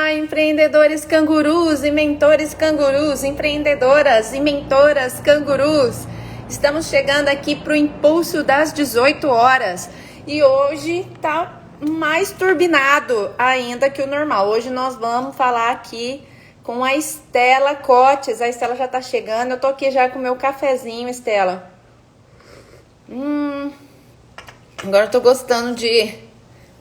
Olá, empreendedores cangurus e mentores cangurus, empreendedoras e mentoras cangurus. Estamos chegando aqui para o Impulso das 18 horas e hoje tá mais turbinado ainda que o normal. Hoje nós vamos falar aqui com a Estela Cotes. A Estela já está chegando, eu tô aqui já com o meu cafezinho, Estela. Agora eu tô gostando de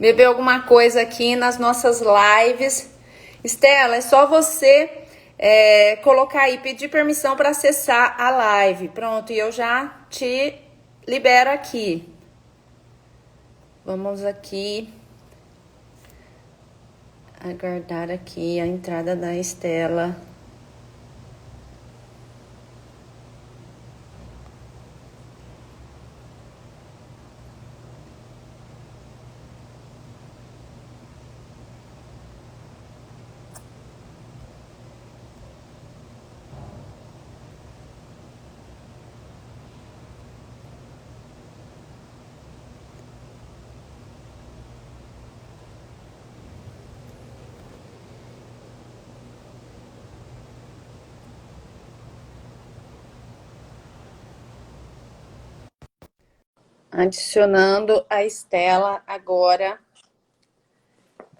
beber alguma coisa aqui nas nossas lives. Estela, é só você colocar aí, pedir permissão para acessar a live. Pronto, e eu já te libero aqui. Vamos aqui aguardar aqui a entrada da Estela. Adicionando a Estela agora.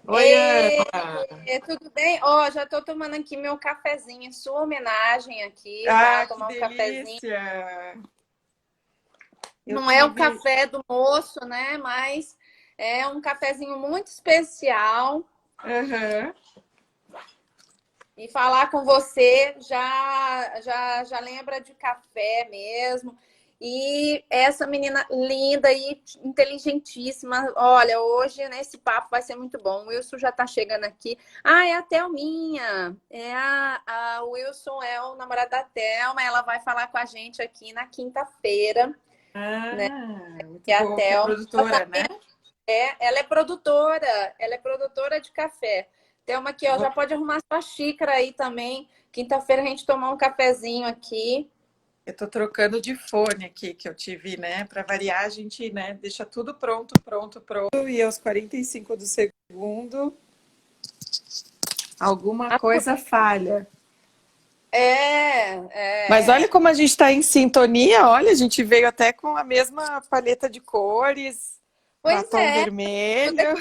Oi, Ana! Tudo bem? Ó, já tô tomando aqui meu cafezinho em sua homenagem aqui, já Que tomar um cafezinho. delícia! Não é o café do moço, né? Mas é um cafezinho muito especial. Uhum. E falar com você já lembra de café mesmo. E essa menina linda e inteligentíssima. Olha, hoje nesse papo vai ser muito bom. O Wilson já tá chegando aqui. É a Thelminha. O Wilson é o namorado da Thelma. Ela vai falar com a gente aqui na quinta-feira. Né? Muito E a bom, que é Thelma. produtora, né? Ela é produtora de café. Thelma aqui, ó, já pode arrumar sua xícara aí também. Quinta-feira a gente tomar um cafezinho aqui. Eu tô trocando de fone aqui, que eu tive, né? Para variar, a gente, né, deixa tudo pronto. E aos 45 do segundo, alguma coisa falha. Mas olha como a gente está em sintonia. Olha, a gente veio até com a mesma paleta de cores, Pois batom vermelho.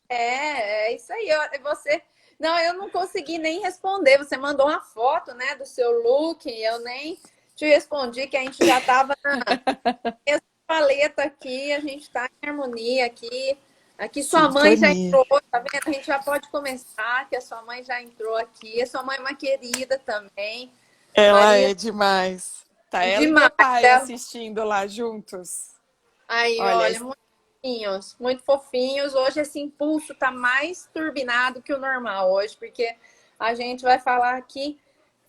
É isso aí. Você... Não, eu não consegui nem responder. Você mandou uma foto, né, do seu look. Eu nem te respondi, que a gente já estava na mesma paleta aqui. A gente está em harmonia aqui. Aqui sua mãe já entrou, tá vendo? A gente já pode começar, que a sua mãe já entrou aqui. A sua mãe é uma querida também. Ela Maria... é demais. Tá ela demais. e meu pai assistindo lá juntos. Aí, olha, muito fofinhos, muito fofinhos. Hoje esse impulso tá mais turbinado que o normal hoje, porque a gente vai falar aqui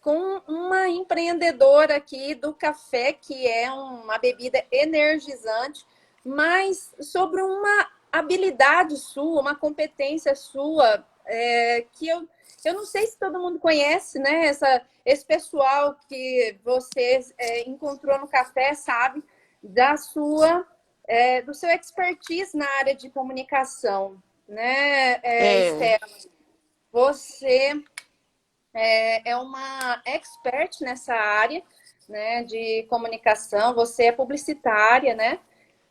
com uma empreendedora aqui do café, que é uma bebida energizante, mas sobre uma habilidade sua, uma competência sua, que eu não sei se todo mundo conhece, né? Esse pessoal que você encontrou no café sabe da sua, do seu expertise na área de comunicação, né, Estela? Você é uma expert nessa área, né, de comunicação. Você é publicitária, né?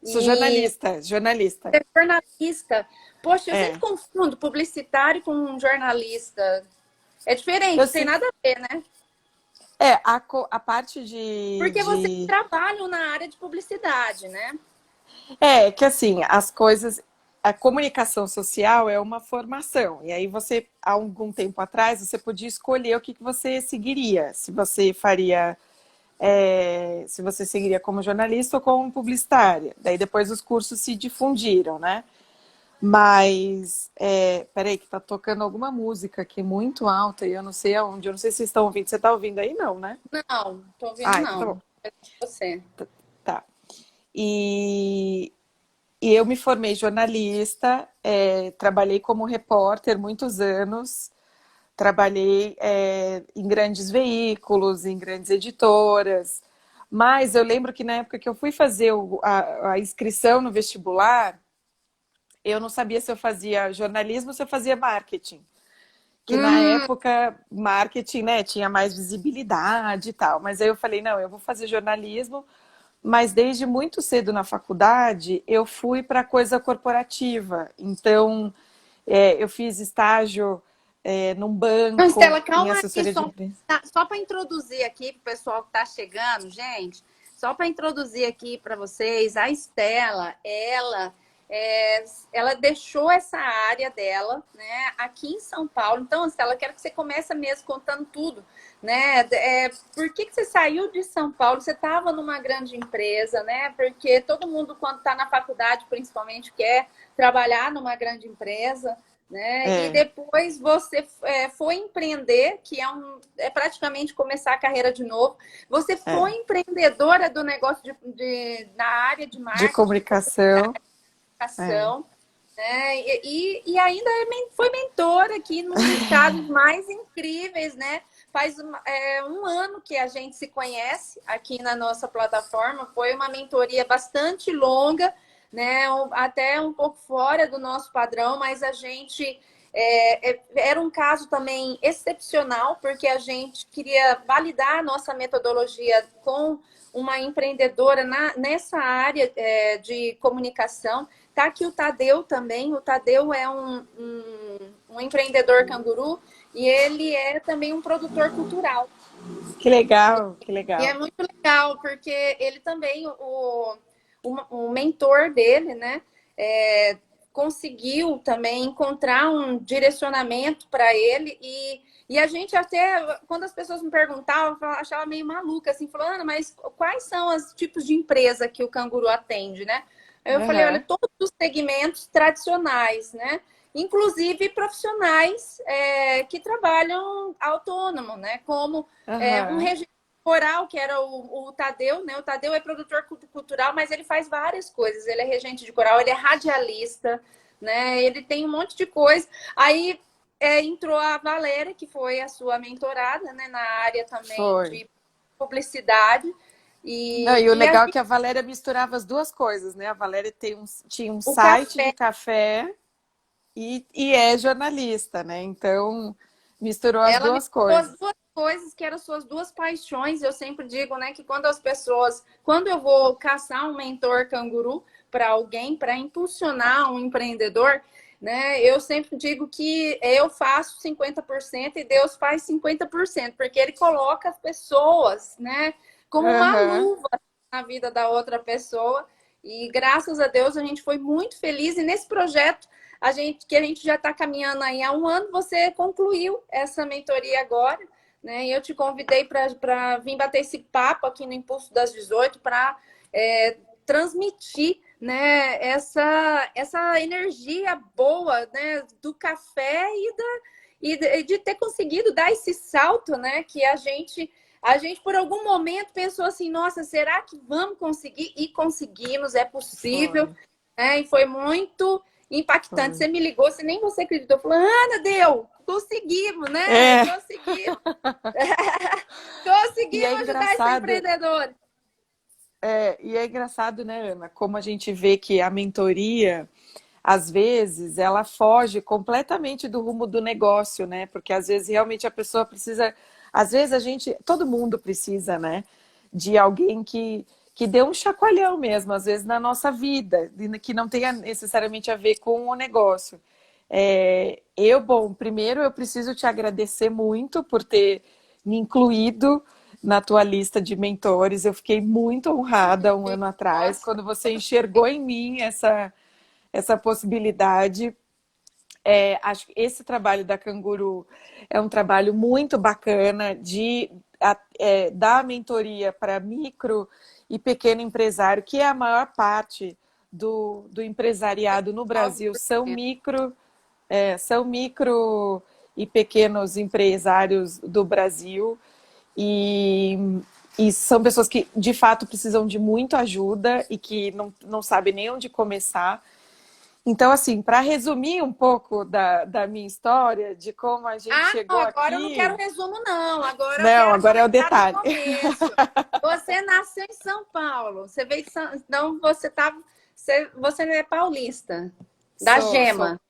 Sou jornalista. Você é jornalista. Poxa, eu sempre confundo publicitário com jornalista. É diferente, não tem nada a ver, né? A parte de... Porque vocês trabalham na área de publicidade, né? Que assim, as coisas... A comunicação social é uma formação. E aí você, há algum tempo atrás, você podia escolher o que você seguiria. Se você faria... se você seguiria como jornalista ou como publicitária. Daí depois os cursos se difundiram, né? Mas, peraí, que tá tocando alguma música aqui muito alta e eu não sei aonde. Eu não sei se vocês estão ouvindo. Você tá ouvindo aí, não, né? Não, tô ouvindo Então tá não. bom. Você. Tá. E eu me formei jornalista, trabalhei como repórter muitos anos, trabalhei em grandes veículos, em grandes editoras, mas eu lembro que na época que eu fui fazer a inscrição no vestibular, eu não sabia se eu fazia jornalismo ou se eu fazia marketing. que na época marketing, né, tinha mais visibilidade e tal. Mas aí eu falei, não, eu vou fazer jornalismo, mas desde muito cedo na faculdade eu fui para coisa corporativa. Então, eu fiz estágio num Não, banco, Estela, em calma aí, assessoria de imprensa. só para introduzir aqui para o pessoal que está chegando, gente, só para introduzir aqui para vocês, a Estela, ela deixou essa área dela, né, aqui em São Paulo. Então, Estela, eu quero que você comece mesmo contando tudo, né? Por que você saiu de São Paulo? Você estava numa grande empresa, né? Porque todo mundo, quando está na faculdade, principalmente, quer trabalhar numa grande empresa, né? E depois você foi empreender, que é praticamente começar a carreira de novo. Você foi empreendedora do negócio na área de De marketing, comunicação. comunicação, né? E ainda foi mentora aqui num dos casos mais incríveis, né? Faz um ano que a gente se conhece aqui na nossa plataforma. Foi uma mentoria bastante longa, né? Até um pouco fora do nosso padrão, mas a gente era um caso também excepcional, porque a gente queria validar a nossa metodologia com uma empreendedora nessa área de comunicação. Tá aqui o Tadeu também. O Tadeu é um empreendedor canguru e ele é também um produtor cultural. Que legal, que E é legal. muito legal, porque ele também, o mentor dele, né, conseguiu também encontrar um direcionamento para ele. E a gente até, quando as pessoas me perguntavam, eu achava meio maluca, assim, falando, Ana, mas quais são os tipos de empresa que o Canguru atende, né? Aí eu falei, olha, todos os segmentos tradicionais, né? Inclusive profissionais que trabalham autônomo, né? Como um regente coral, que era o Tadeu, né? O Tadeu é produtor cultural, mas ele faz várias coisas. Ele é regente de coral, ele é radialista, né? Ele tem um monte de coisa. Aí entrou a Valéria, que foi a sua mentorada, né? Na área também de publicidade. Não, e o legal é que a Valéria misturava as duas coisas, né? A Valéria tinha um site de café e é jornalista, né? Então, misturou as Ela duas misturou as coisas. duas coisas que eram suas duas paixões. Eu sempre digo, né, que quando eu vou caçar um mentor canguru para alguém, para impulsionar um empreendedor, né, eu sempre digo que eu faço 50% e Deus faz 50%, porque ele coloca as pessoas, né, como uma luva na vida da outra pessoa. E graças a Deus a gente foi muito feliz. E nesse projeto a gente já está caminhando aí há um ano, você concluiu essa mentoria agora, né? E eu te convidei para vir bater esse papo aqui no Impulso das 18 para transmitir, né, essa energia boa, né, do café e de ter conseguido dar esse salto, né, que a gente por algum momento pensou assim, nossa, será que vamos conseguir? E conseguimos, é possível. E foi muito impactante. Você me ligou, nem você acreditou. Falou, Ana, deu! Conseguimos, né? Conseguimos. Conseguimos ajudar esse empreendedor. E é engraçado, né, Ana, como a gente vê que a mentoria, às vezes, ela foge completamente do rumo do negócio, né? Porque às vezes realmente a pessoa precisa, às vezes todo mundo precisa, né? De alguém que dê um chacoalhão mesmo, às vezes na nossa vida, que não tenha necessariamente a ver com o negócio. Primeiro eu preciso te agradecer muito por ter me incluído na tua lista de mentores. Eu fiquei muito honrada um ano atrás, quando você enxergou em mim essa possibilidade. Acho que esse trabalho da Canguru é um trabalho muito bacana de dar mentoria para micro e pequeno empresário, que é a maior parte do empresariado no Brasil, são micro e pequenos empresários do Brasil. E são pessoas que, de fato, precisam de muita ajuda e que não sabem nem onde começar. Então, assim, para resumir um pouco da minha história, de como a gente chegou não, aqui... agora eu não quero resumo, não. Agora eu Não, quero agora é o detalhe. Do começo. Você nasceu em São Paulo. Você veio de São... Então, você é paulista, da Gema.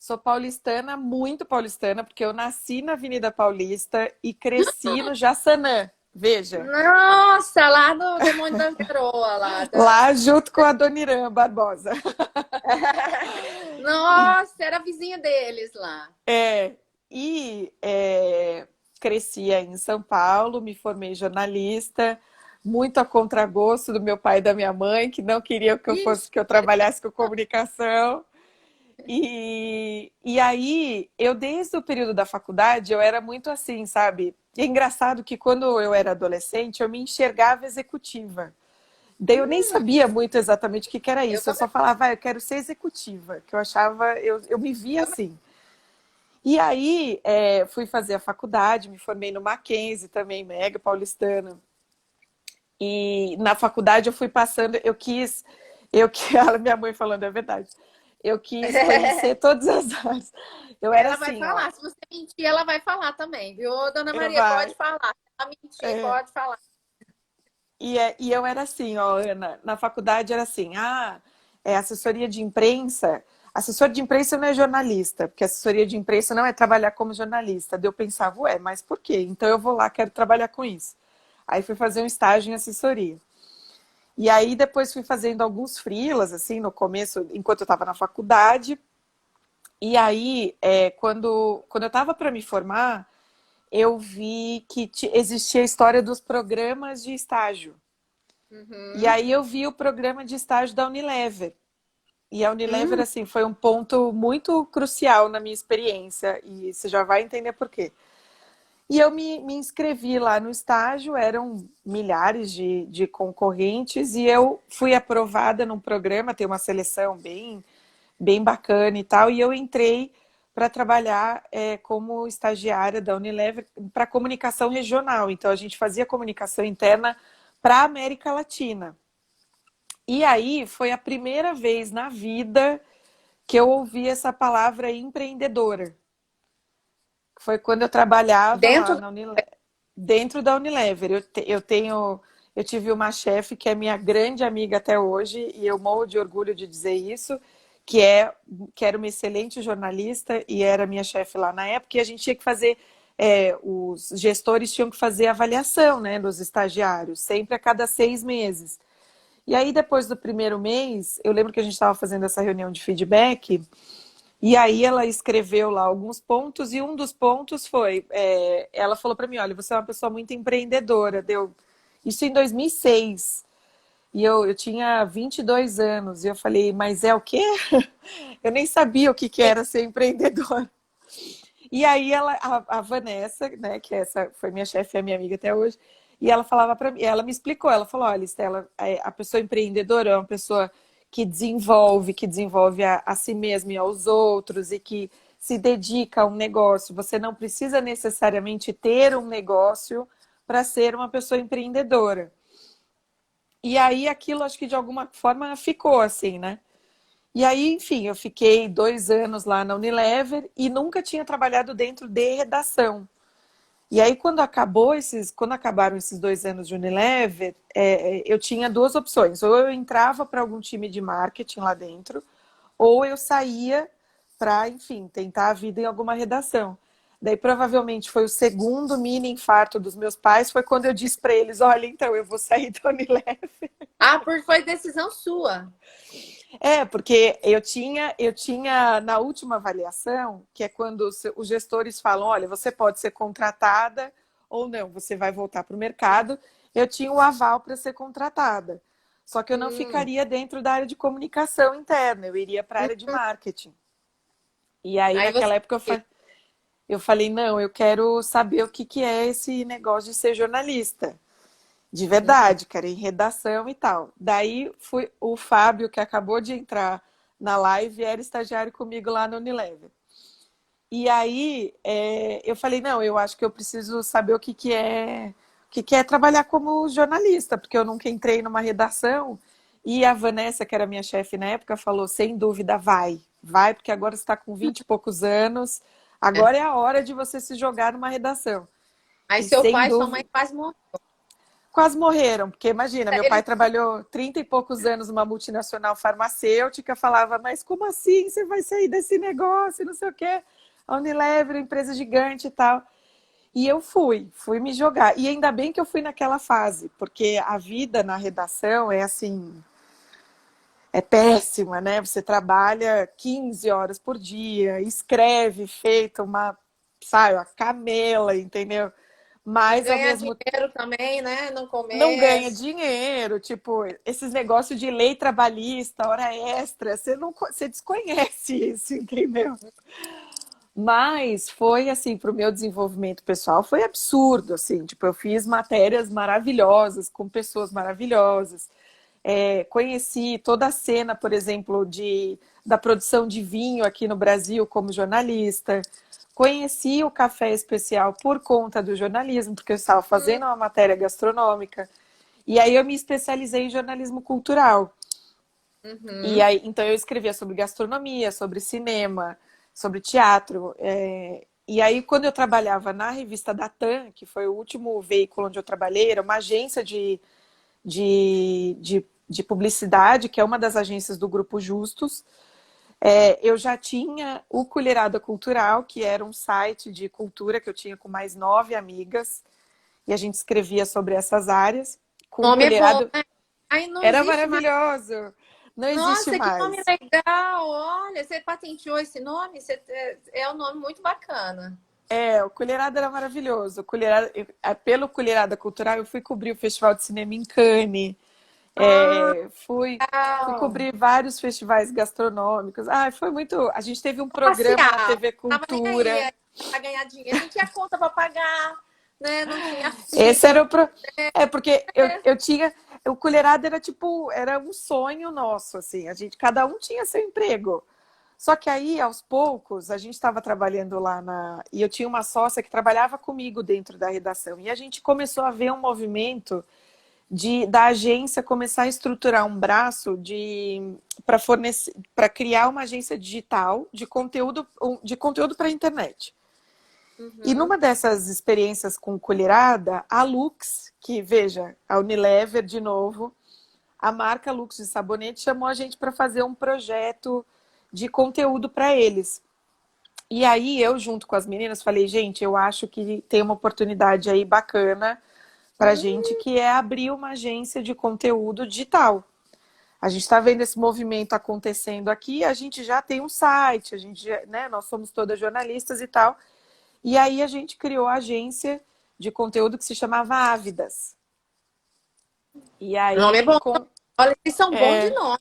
Sou paulistana, muito paulistana, porque eu nasci na Avenida Paulista e cresci no Jaçanã. Veja. Nossa, lá do Monte da Angaroa, lá. Lá junto com a Dona Irã Barbosa. E, Nossa, era vizinho deles lá. e cresci aí em São Paulo, me formei jornalista, muito a contragosto do meu pai e da minha mãe, que não queriam Ixi, que eu trabalhasse com comunicação. E aí, eu desde o período da faculdade, eu era muito assim, sabe? E é engraçado que quando eu era adolescente, eu me enxergava executiva. Daí eu nem sabia muito exatamente o que que era eu isso. Eu também. só falava, eu quero ser executiva, que eu achava, eu me via assim. E aí, fui fazer a faculdade, me formei no Mackenzie também, mega paulistana. E na faculdade eu fui passando, minha mãe falando, é verdade. Eu quis conhecer todas as áreas. Eu era Ela vai assim, ó, falar. Se você mentir, ela vai falar também, viu? Ô, Dona eu Maria, pode vai. falar. Se ela mentir, É, pode falar. e eu era assim, ó, Ana, na faculdade era assim, assessoria de imprensa. Assessor de imprensa não é jornalista, porque assessoria de imprensa não é trabalhar como jornalista. Daí eu pensava, ué, mas por quê? Então eu vou lá, quero trabalhar com isso. Aí fui fazer um estágio em assessoria. E aí depois fui fazendo alguns freelas, assim, no começo, enquanto eu estava na faculdade. E aí, quando eu estava para me formar, eu vi que existia a história dos programas de estágio. E Uhum. aí eu vi o programa de estágio da Unilever. E a Unilever, Hum, assim, foi um ponto muito crucial na minha experiência. E você já vai entender por quê. E eu me inscrevi lá no estágio, eram milhares de concorrentes, e eu fui aprovada num programa, tem uma seleção bem bacana e tal, e eu entrei para trabalhar como estagiária da Unilever para comunicação regional. Então, a gente fazia comunicação interna para a América Latina. E aí foi a primeira vez na vida que eu ouvi essa palavra empreendedora. Foi quando eu trabalhava lá dentro na Unilever, dentro da Unilever. Eu tive uma chefe que é minha grande amiga até hoje, e eu morro de orgulho de dizer isso, que era uma excelente jornalista e era minha chefe lá na época, e a gente tinha que fazer, os gestores tinham que fazer avaliação, né, dos estagiários, sempre a cada 6 meses. E aí, depois do primeiro mês, eu lembro que a gente estava fazendo essa reunião de feedback, e aí ela escreveu lá alguns pontos, e um dos pontos foi, ela falou para mim, olha, você é uma pessoa muito empreendedora, deu isso em 2006, e eu tinha 22 anos, e eu falei, mas é o quê? Eu nem sabia o que que era ser empreendedora. E aí a Vanessa, né, que essa foi minha chefe e a minha amiga até hoje, e ela falava para mim, ela me explicou, ela falou, olha, Estela, a pessoa empreendedora é uma pessoa que desenvolve a si mesma e aos outros e que se dedica a um negócio. Você não precisa necessariamente ter um negócio para ser uma pessoa empreendedora. E aí aquilo acho que de alguma forma ficou assim, né? E aí, enfim, eu fiquei 2 anos lá na Unilever e nunca tinha trabalhado dentro de redação. E aí, quando acabaram esses 2 anos de Unilever, eu tinha duas opções. Ou eu entrava para algum time de marketing lá dentro, ou eu saía para, enfim, tentar a vida em alguma redação. Daí, provavelmente, foi o segundo mini infarto dos meus pais, foi quando eu disse para eles, olha, então, eu vou sair da Unilever. Ah, porque foi decisão sua. Porque eu tinha na última avaliação, que é quando os gestores falam, olha, você pode ser contratada ou não, você vai voltar para o mercado. Eu tinha o aval para ser contratada. Só que eu não Hum. ficaria dentro da área de comunicação interna, eu iria para a área de marketing. E aí, Aí você. naquela época, eu falei, não, eu quero saber o que que é esse negócio de ser jornalista. De Uhum. verdade, cara, em redação e tal. Daí o Fábio, que acabou de entrar na live, era estagiário comigo lá no Unilever. E aí eu falei, não, eu acho que eu preciso saber o que que é trabalhar como jornalista, porque eu nunca entrei numa redação. E a Vanessa, que era minha chefe na época, falou, sem dúvida, vai, porque agora você está com 20 e poucos anos, É. agora é a hora de você se jogar numa redação. Aí E seu sem pai e sua mãe dúvida. quase morreram. quase morreram, porque imagina, meu pai Eles trabalhou 30 e poucos anos numa multinacional farmacêutica, falava, mas como assim você vai sair desse negócio, não sei o quê, a Unilever, empresa gigante e tal. E eu fui me jogar. E ainda bem que eu fui naquela fase, porque a vida na redação é assim, é péssima, né? Você trabalha 15 horas por dia, escreve feito uma, sabe, a camela, entendeu? Mas ao ganham mesmo dinheiro também, né? No não ganha começo. dinheiro, tipo, esses negócios de lei trabalhista, hora extra, você não, você desconhece isso, entendeu? Mas foi assim, para o meu desenvolvimento pessoal, foi absurdo, assim, tipo, eu fiz matérias maravilhosas, com pessoas maravilhosas, conheci toda a cena, por exemplo, da produção de vinho aqui no Brasil como jornalista, conheci o café especial por conta do jornalismo, porque eu estava fazendo uma matéria gastronômica, e aí eu me especializei em jornalismo cultural. E Uhum. aí, então eu escrevia sobre gastronomia, sobre cinema, sobre teatro. E aí, quando eu trabalhava na revista Datan, que foi o último veículo onde eu trabalhei, era uma agência de publicidade, que é uma das agências do Grupo Justus. Eu já tinha o Colherada Cultural, que era um site de cultura que eu tinha com mais 9 amigas, e a gente escrevia sobre essas áreas. Com o Nome é bom, Colherado né? Aí não era existe mais. maravilhoso. Não existe Nossa, que nome mais. legal! Olha, você patenteou esse nome? É um nome muito bacana. O Colherada era maravilhoso. Pelo Colherada Cultural, eu fui cobrir o Festival de Cinema em Cannes. Ah, Fui legal. cobrir vários festivais gastronômicos. Foi muito. A gente teve um programa na Passear. TV Não tava nem aí Cultura. para ganhar dinheiro. Não tinha conta para pagar, né? Não tinha Esse filho. era o. Porque eu tinha. O Colherada era tipo. Era um sonho nosso, assim. Cada um tinha seu emprego. Só que aí, aos poucos, a gente estava trabalhando lá e eu tinha uma sócia que trabalhava comigo dentro da redação. E a gente começou a ver um movimento da agência começar a estruturar um braço para fornecer, para criar uma agência digital de conteúdo para a internet. E Uhum. numa dessas experiências com colherada, a Lux, que veja, a Unilever de novo, a marca Lux de sabonete chamou a gente para fazer um projeto de conteúdo para eles. E aí eu, junto com as meninas, falei, gente, eu acho que tem uma oportunidade aí bacana para gente, que é abrir uma agência de conteúdo digital. A gente está vendo esse movimento acontecendo aqui, a gente já tem um site, né, nós somos todas jornalistas e tal. E aí a gente criou a agência de conteúdo que se chamava Ávidas. E O nome é aí bom. Olha, eles são bons de é, nome.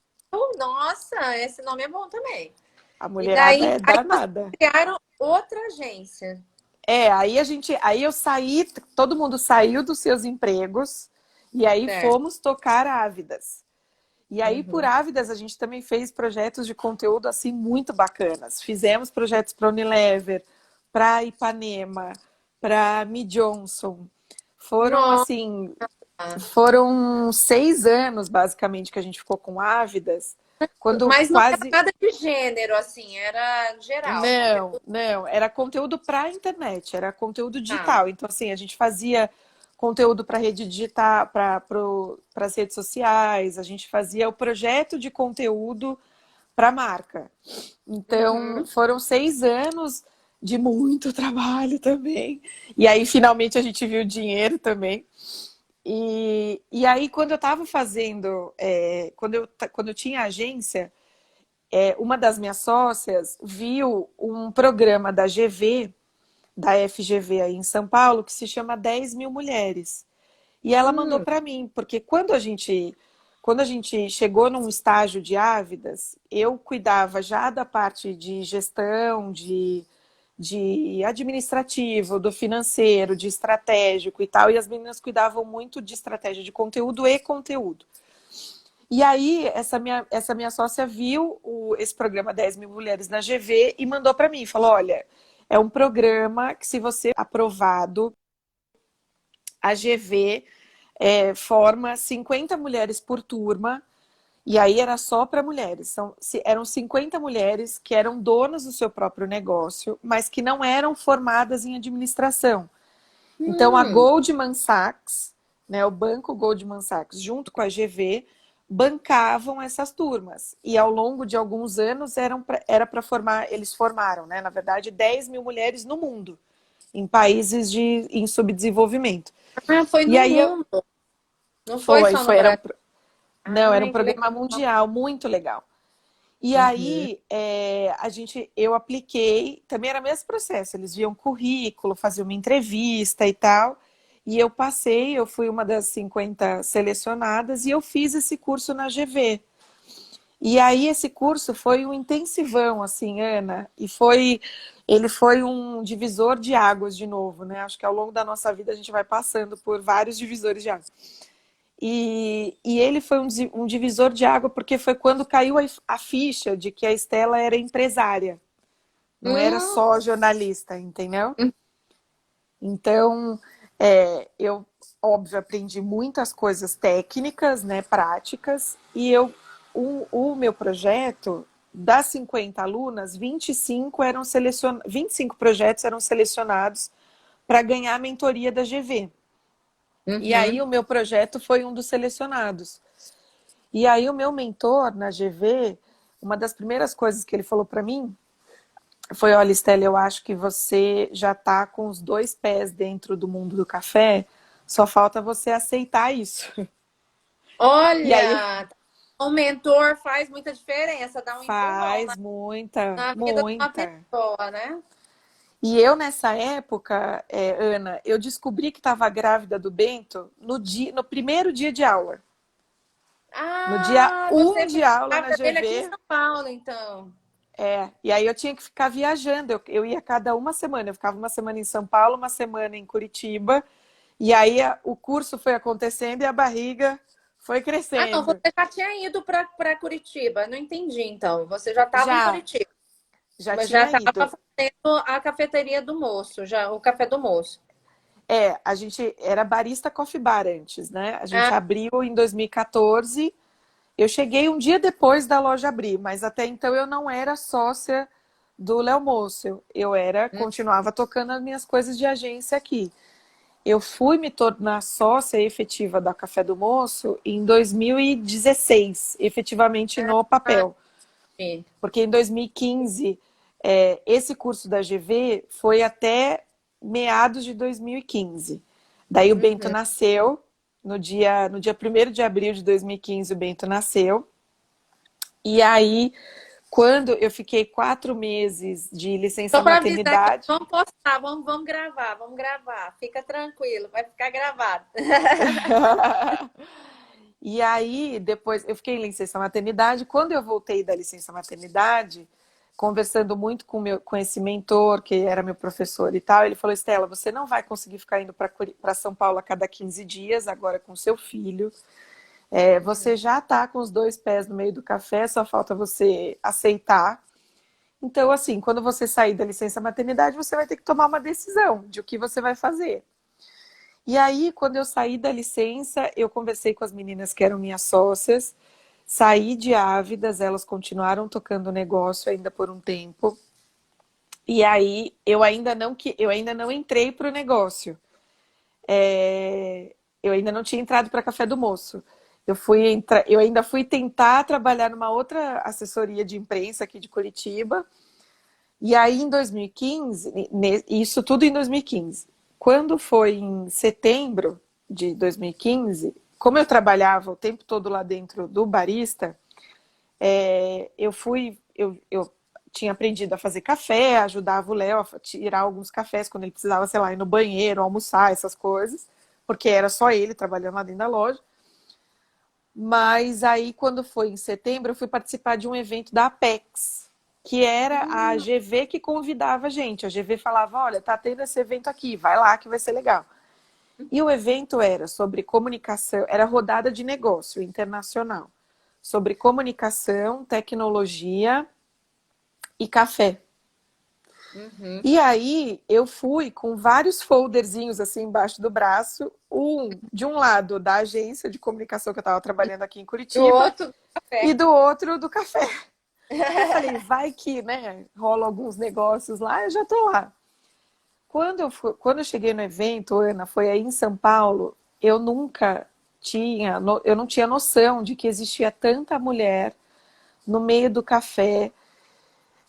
Nossa, esse nome é bom também. a E mulherada daí, é aí vocês danada. criaram outra agência. Aí eu saí, todo mundo saiu dos seus empregos e aí Certo. fomos tocar Ávidas. E aí, por Uhum. Ávidas, a gente também fez projetos de conteúdo assim muito bacanas. Fizemos projetos para Unilever, para Ipanema, para Mi Johnson. Foram Nossa. assim, foram 6 anos basicamente que a gente ficou com Ávidas, quando Mas não era quase nada de gênero, assim, era geral, não, conteúdo. não, era conteúdo para a internet, era conteúdo Ah, digital. Então, assim, a gente fazia conteúdo para rede digital, para as redes sociais, a gente fazia o projeto de conteúdo para a marca. Então, uhum. foram 6 anos de muito trabalho também. E aí, finalmente, a gente viu o dinheiro também. E aí, quando eu estava fazendo, quando eu tinha agência, uma das minhas sócias viu um programa da GV, da FGV aí em São Paulo, que se chama 10 mil mulheres. E ela mandou Hum, para mim, porque quando a gente chegou num estágio de Ávidas, eu cuidava já da parte de gestão, de administrativo, do financeiro, de estratégico e tal, e as meninas cuidavam muito de estratégia de conteúdo e conteúdo. E aí, essa minha sócia viu esse programa 10 mil mulheres na GV e mandou para mim, falou, olha, é um programa que se você aprovado, a GV forma 50 mulheres por turma, e aí era só para mulheres. Eram 50 mulheres que eram donas do seu próprio negócio, mas que não eram formadas em administração. Então, a hum, Goldman Sachs né, o Banco Goldman Sachs, junto com a GV, bancavam essas turmas. E ao longo de alguns anos era para formar, eles formaram, né, na verdade, 10 mil mulheres no mundo, em países em subdesenvolvimento. Ah, foi E no aí mundo, não foi só no Brasil. não, era um Ai, que programa legal. mundial, muito legal. E Uhum. aí, eu apliquei, também era o mesmo processo, eles viam currículo, faziam uma entrevista e tal, e eu passei, eu fui uma das 50 selecionadas, e eu fiz esse curso na GV. E aí, esse curso foi um intensivão, assim, Ana, ele foi um divisor de águas de novo, né? Acho que ao longo da nossa vida a gente vai passando por vários divisores de águas. E ele foi um divisor de água porque foi quando caiu a ficha de que a Estela era empresária, não era Hum, só jornalista, entendeu? hum. Então, eu, óbvio, aprendi muitas coisas técnicas, né, práticas, e o meu projeto, das 50 alunas, 25 projetos eram selecionados para ganhar a mentoria da GV. E aí Uhum. o meu projeto foi um dos selecionados. E aí o meu mentor na GV, uma das primeiras coisas que ele falou para mim foi: olha, Estela, eu acho que você já está com os dois pés dentro do mundo do café, só falta você aceitar isso. E aí Olha, o mentor faz muita diferença, dá um empurrão faz muita, na vida de uma muita. pessoa, né? E eu, nessa época, Ana, eu descobri que estava grávida do Bento no primeiro dia de aula. No dia Ah, 1 você de ficou aula na grávida dele aqui em GV. São Paulo, então. E aí eu tinha que ficar viajando. Eu ia cada uma semana. Eu ficava uma semana em São Paulo, uma semana em Curitiba. E aí o curso foi acontecendo e a barriga foi Ah, não, você crescendo. já tinha ido para Curitiba. Não entendi, então. Você já estava em Já, Curitiba, já mas já tinha estava ido. fazendo a cafeteria do moço, já o café do moço. A gente era barista coffee bar antes, né? A gente Ah, abriu em 2014. Eu cheguei um dia depois da loja abrir, mas até então eu não era sócia do Léo Moço. hum. Continuava tocando as minhas coisas de agência aqui. Eu fui me tornar sócia efetiva da Café do Moço em 2016, efetivamente no Ah, papel. sim. Porque em 2015, esse curso da GV foi até meados de 2015. Daí o Bento Uhum. nasceu, no dia 1º de abril de 2015, o Bento nasceu. E aí, quando eu fiquei 4 meses de Só licença para avisar que maternidade, vamos postar, vamos gravar, vamos gravar. Fica tranquilo, vai ficar gravado. e aí, depois, eu fiquei em licença maternidade. Quando eu voltei da licença maternidade, conversando muito com esse mentor, que era meu professor e tal, ele falou: Estela, você não vai conseguir ficar indo para São Paulo a cada 15 dias, agora com seu filho. Você já está com os dois pés no meio do café, só falta você aceitar. Então, assim, quando você sair da licença maternidade, você vai ter que tomar uma decisão de o que você vai fazer. E aí, quando eu saí da licença, eu conversei com as meninas que eram minhas sócias, saí de Ávidas, elas continuaram tocando o negócio ainda por um tempo. E aí, eu ainda não entrei para o negócio. Eu ainda não tinha entrado para Café do Moço. Eu ainda fui tentar trabalhar numa outra assessoria de imprensa aqui de Curitiba. E aí, em 2015, isso tudo em 2015. Quando foi em setembro de 2015, como eu trabalhava o tempo todo lá dentro do barista, eu tinha aprendido a fazer café, ajudava o Léo a tirar alguns cafés quando ele precisava, sei lá, ir no banheiro, almoçar, essas coisas, porque era só ele trabalhando lá dentro da loja. Mas aí, quando foi em setembro, eu fui participar de um evento da Apex, que era a Hum, GV que convidava a gente. A GV falava: olha, tá tendo esse evento aqui, vai lá que vai ser legal. E o evento era sobre comunicação, era rodada de negócio internacional, sobre comunicação, tecnologia e café. uhum. E aí eu fui com vários folderzinhos assim embaixo do braço, de um lado da agência de comunicação que eu estava trabalhando aqui em E o Curitiba outro e café. do outro do café. Eu falei: vai que, né, rola alguns negócios lá, eu já tô lá. Quando eu cheguei no evento, Ana, foi aí em São Paulo, eu nunca tinha, eu não tinha noção de que existia tanta mulher no meio do café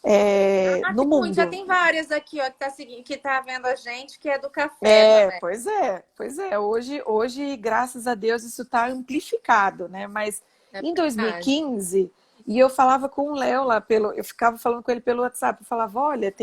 Ah, no tem muito. Já mundo. tem várias aqui, ó, que tá seguindo, que tá vendo a gente, que é do café também. Pois é, pois é. Hoje, graças a Deus, isso está amplificado, né? Mas É em verdade. 2015, e eu falava com o Léo lá eu ficava falando com ele pelo WhatsApp, eu falava, olha,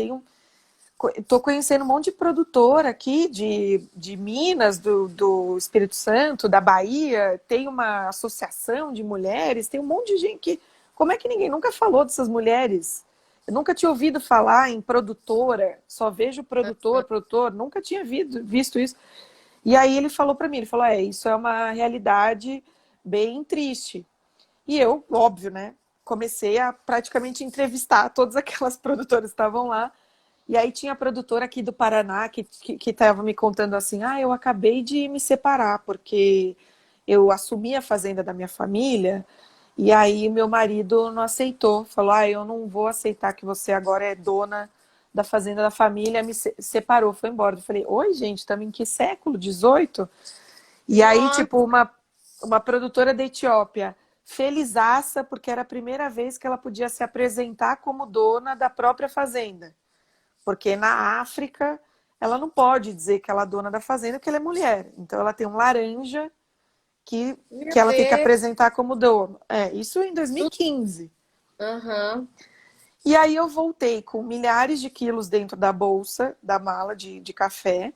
tô conhecendo um monte de produtor aqui de Minas, do Espírito Santo, da Bahia, tem uma associação de mulheres, tem um monte de gente que. Como é que ninguém nunca falou dessas mulheres? Eu nunca tinha ouvido falar em produtora, só vejo produtor, nunca tinha visto isso. E aí ele falou para mim, ele falou, isso é uma realidade bem triste. E eu, óbvio, né, comecei a praticamente entrevistar todas aquelas produtoras que estavam lá. E aí tinha a produtora aqui do Paraná que estava me contando assim, eu acabei de me separar, porque eu assumi a fazenda da minha família, e aí meu marido não aceitou, falou, eu não vou aceitar que você agora é dona da fazenda da família, me separou, foi embora. Eu falei, oi gente, estamos em que século? 18? E aí, Nossa, tipo, uma produtora da Etiópia, felizaça, porque era a primeira vez que ela podia se apresentar como dona da própria fazenda. Porque na África, ela não pode dizer que ela é dona da fazenda, porque ela é mulher. Então, ela tem um laranja que, meu que ela tem que Deus. apresentar como dono. Isso em 2015. Aham. E aí eu voltei com milhares de quilos dentro da bolsa, da mala de café.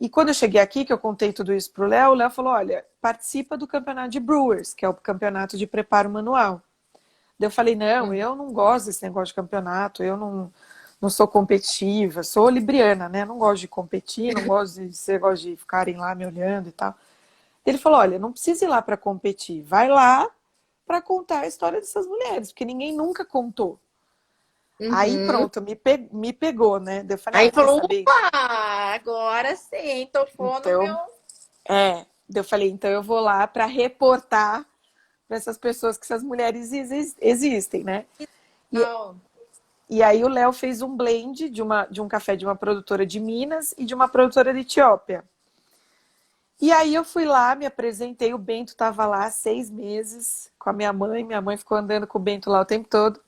E quando eu cheguei aqui, que eu contei tudo isso pro Léo, o Léo falou, olha, participa do campeonato de Brewers, que é o campeonato de preparo manual. Daí eu falei, não, Uhum. eu não gosto desse negócio de campeonato, eu não sou competitiva, sou libriana, né? Não gosto de competir, não gosto desse negócio de ficarem lá me olhando e tal. Ele falou, olha, não precisa ir lá para competir, vai lá para contar a história dessas mulheres, porque ninguém nunca contou. Aí Uhum. pronto, me pegou, né? Daí eu falei, Aí quer falou, saber? opa, agora sim, tocou no meu. Então, daí eu falei, então eu vou lá para reportar para essas pessoas que essas mulheres existem, né? E, Não. e aí o Léo fez um blend de um café de uma produtora de Minas e de uma produtora de Etiópia. E aí eu fui lá, me apresentei, o Bento estava lá há 6 meses com a minha mãe ficou andando com o Bento lá o tempo todo.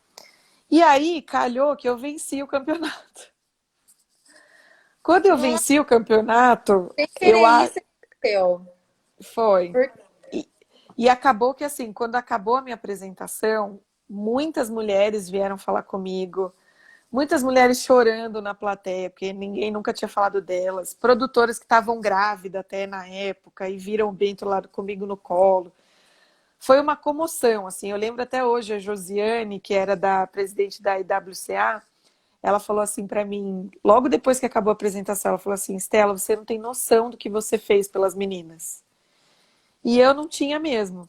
E aí calhou que eu venci o campeonato. Quando eu Nossa, venci o campeonato, sem eu querer isso, seu. foi. Por... E, e acabou que assim, quando acabou a minha apresentação, muitas mulheres vieram falar comigo. Muitas mulheres chorando na plateia, porque ninguém nunca tinha falado delas. Produtoras que estavam grávidas até na época e viram o Bento lá comigo no colo. Foi uma comoção, assim. Eu lembro até hoje a Josiane, que era da presidente da IWCA, ela falou assim para mim, logo depois que acabou a apresentação, ela falou assim, Estela, você não tem noção do que você fez pelas meninas. E eu não tinha mesmo.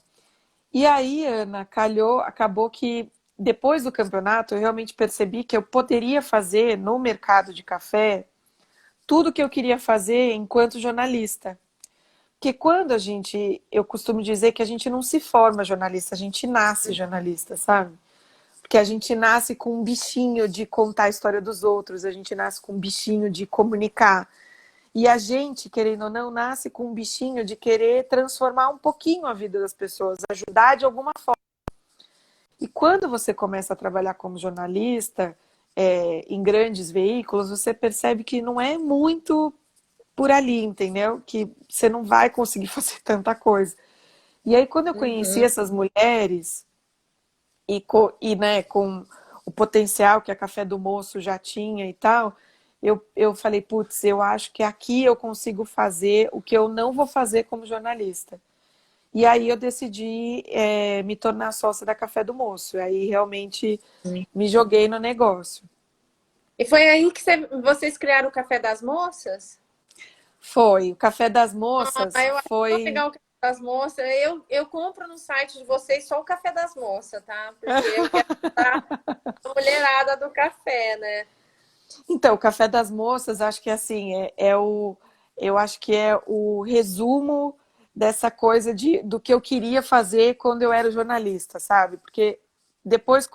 E aí, Ana, calhou, acabou que depois do campeonato eu realmente percebi que eu poderia fazer no mercado de café tudo o que eu queria fazer enquanto jornalista. Porque quando eu costumo dizer que a gente não se forma jornalista, a gente nasce jornalista, sabe? Porque a gente nasce com um bichinho de contar a história dos outros, a gente nasce com um bichinho de comunicar. E a gente, querendo ou não, nasce com um bichinho de querer transformar um pouquinho a vida das pessoas, ajudar de alguma forma. E quando você começa a trabalhar como jornalista, em grandes veículos, você percebe que não é muito por ali, entendeu? Que você não vai conseguir fazer tanta coisa. E aí, quando eu conheci Uhum. essas mulheres, né, com o potencial que a Café do Moço já tinha e tal, eu falei, putz, eu acho que aqui eu consigo fazer o que eu não vou fazer como jornalista. E aí eu decidi me tornar sócia da Café do Moço. E aí realmente me joguei no negócio. E foi aí que vocês criaram o Café das Moças? Foi. O Café das Ah, Moças eu acho que vou foi. pegar o Café das Moças. Eu compro no site de vocês só o Café das Moças, tá? Porque eu quero estar a mulherada do café, né? Então, o Café das Moças, acho que assim, eu acho que é o resumo dessa coisa do que eu queria fazer quando eu era jornalista, sabe? Porque depois,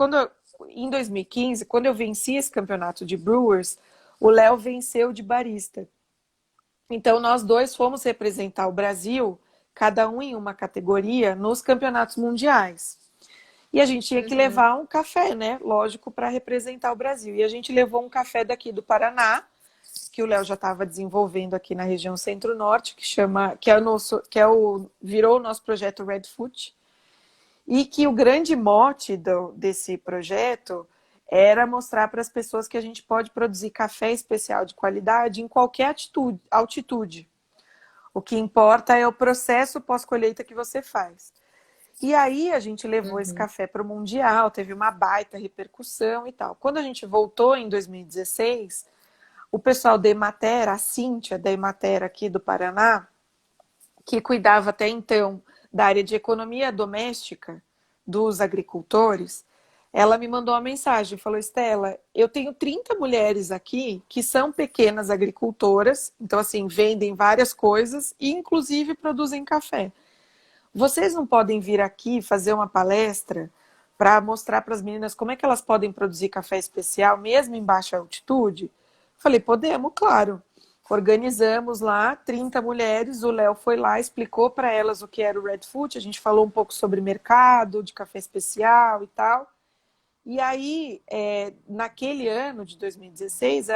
em 2015, quando eu venci esse campeonato de Brewers, o Léo venceu de barista. Então, nós dois fomos representar o Brasil, cada um em uma categoria, nos campeonatos mundiais. E a gente tinha que Uhum. levar um café, né? Lógico, para representar o Brasil. E a gente levou um café daqui do Paraná, que o Léo já estava desenvolvendo aqui na região Centro-Norte, virou o nosso projeto Redfoot. E que o grande mote desse projeto era mostrar para as pessoas que a gente pode produzir café especial de qualidade em qualquer altitude. O que importa é o processo pós-colheita que você faz. E aí a gente levou esse Uhum. café para o Mundial, teve uma baita repercussão e tal. Quando a gente voltou em 2016, o pessoal da Emater, a Cíntia da Emater aqui do Paraná, que cuidava até então da área de economia doméstica dos agricultores, ela me mandou uma mensagem, falou, Estela, eu tenho 30 mulheres aqui que são pequenas agricultoras, então assim, vendem várias coisas e inclusive produzem café. Vocês não podem vir aqui fazer uma palestra para mostrar para as meninas como é que elas podem produzir café especial, mesmo em baixa altitude? Falei, podemos, claro. Organizamos lá 30 mulheres, o Léo foi lá, explicou para elas o que era o Redfoot, a gente falou um pouco sobre mercado, de café especial e tal. E aí, naquele ano de 2016,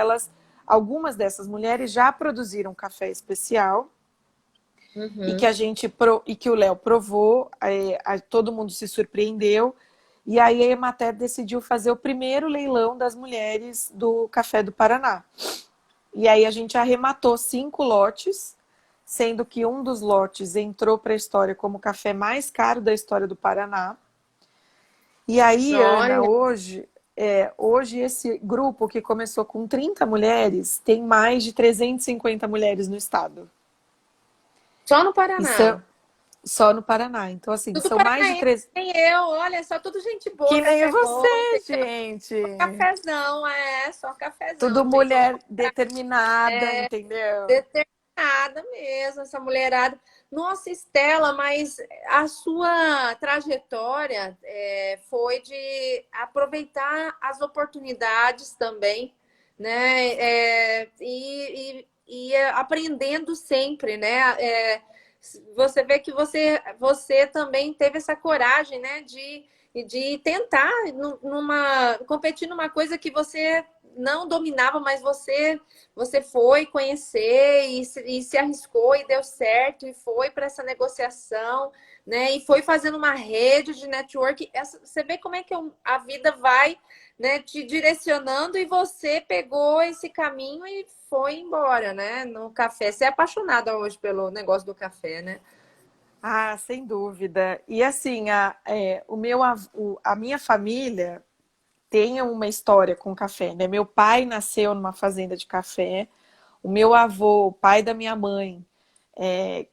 algumas dessas mulheres já produziram café especial, e que Uhum. a gente e que o Léo provou, todo mundo se surpreendeu. E aí a Emater decidiu fazer o primeiro leilão das mulheres do Café do Paraná. E aí a gente arrematou 5 lotes, sendo que um dos lotes entrou para a história como o café mais caro da história do Paraná. E aí, Ana, Olha, hoje esse grupo que começou com 30 mulheres tem mais de 350 mulheres no estado. só no E são, Paraná. só no Paraná. Então, assim, Tudo são mais de paranaense, três. nem eu. Olha, só tudo gente boa, Que nem café bom, você, gente. cafezão, só Tudo cafezão. Vocês vão mulher determinada, entendeu? determinada mesmo, essa mulherada. Nossa, Estela, mas a sua trajetória foi de aproveitar as oportunidades também, né? E aprendendo sempre, né? Você vê que você também teve essa coragem, né? De tentar competir numa coisa que você não dominava, mas você foi conhecer e se arriscou e deu certo e foi para essa negociação, né? E foi fazendo uma rede de network. Você vê como é que a vida vai, né, te direcionando e você pegou esse caminho e foi embora, né? No café. Você é apaixonada hoje pelo negócio do café, né? Ah, sem dúvida. E assim, a minha família tem uma história com café, né? Meu pai nasceu numa fazenda de café, o meu avô, o pai da minha mãe,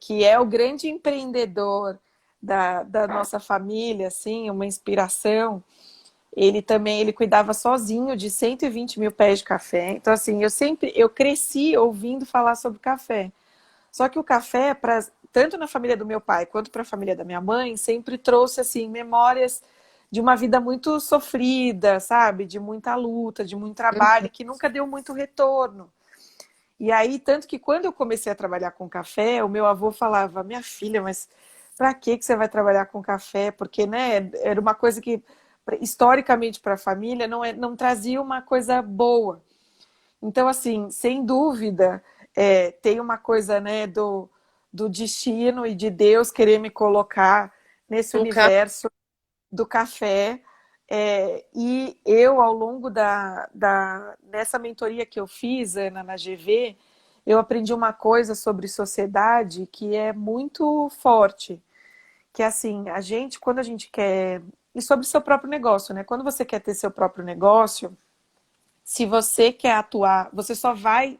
que é o grande empreendedor da nossa família, assim, uma inspiração. Ele cuidava sozinho de 120 mil pés de café. Então, assim, eu cresci ouvindo falar sobre café. Só que o café, tanto na família do meu pai quanto para a família da minha mãe, sempre trouxe, assim, memórias de uma vida muito sofrida, sabe? De muita luta, de muito trabalho, que nunca deu muito retorno. E aí, tanto que quando eu comecei a trabalhar com café, o meu avô falava, minha filha, mas para que você vai trabalhar com café? Porque, né, era uma coisa que, historicamente, para a família, não trazia uma coisa boa. Então, assim, sem dúvida, tem uma coisa, né, do destino e de Deus querer me colocar nesse Um café. universo do café. E eu, ao longo dessa mentoria que eu fiz, Ana, na GV, eu aprendi uma coisa sobre sociedade que é muito forte, que é assim, quando a gente quer, e sobre seu próprio negócio, né? Quando você quer ter seu próprio negócio, se você quer atuar, você só vai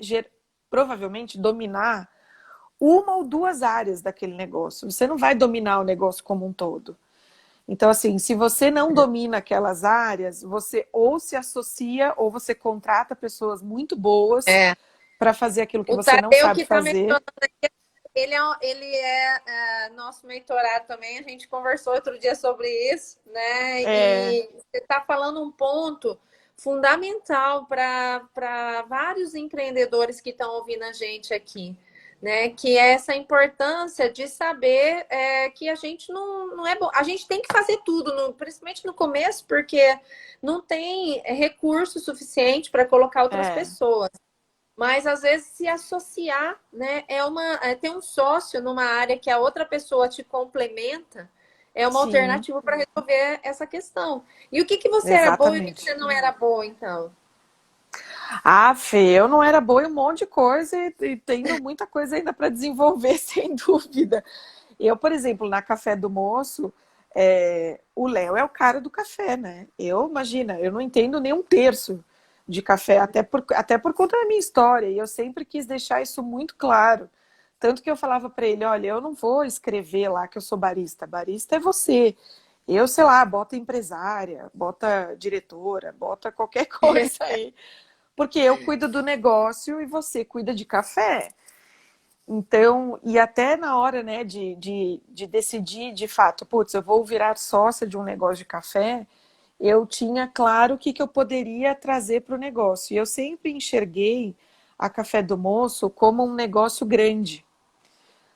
provavelmente dominar uma ou duas áreas daquele negócio. Você não vai dominar o negócio como um todo. Então, assim, se você não domina aquelas áreas, você ou se associa ou você contrata pessoas muito boas É. para fazer aquilo que O você não Tadeu sabe que está fazer. mencionando, ele é nosso mentorado também. A gente conversou outro dia sobre isso, né? É, E você está falando um ponto fundamental para vários empreendedores que estão ouvindo a gente aqui, né? Que é essa importância de saber que a gente não é bom. A gente tem que fazer tudo, principalmente no começo, porque não tem recurso suficiente para colocar outras pessoas. Mas às vezes se associar, né? Ter um sócio numa área que a outra pessoa te complementa é uma Sim, alternativa para resolver essa questão. E o que que você era boa e o que que você exatamente. não era boa, então? Ah, Fê, eu não era boa em um monte de coisa e tenho muita coisa ainda para desenvolver, sem dúvida. Eu, por exemplo, na Café do Moço, o Léo é o cara do café, né? Imagina, eu não entendo nem um terço de café, até por conta da minha história, e eu sempre quis deixar isso muito claro. Tanto que eu falava para ele, olha, eu não vou escrever lá que eu sou barista, barista é você. Eu, sei lá, bota empresária, bota diretora, bota qualquer coisa aí, porque eu cuido do negócio e você cuida de café. Então, e até na hora, né, de decidir de fato, putz, eu vou virar sócia de um negócio de café, eu tinha claro o que, que eu poderia trazer para o negócio. E eu sempre enxerguei a Café do Moço como um negócio grande.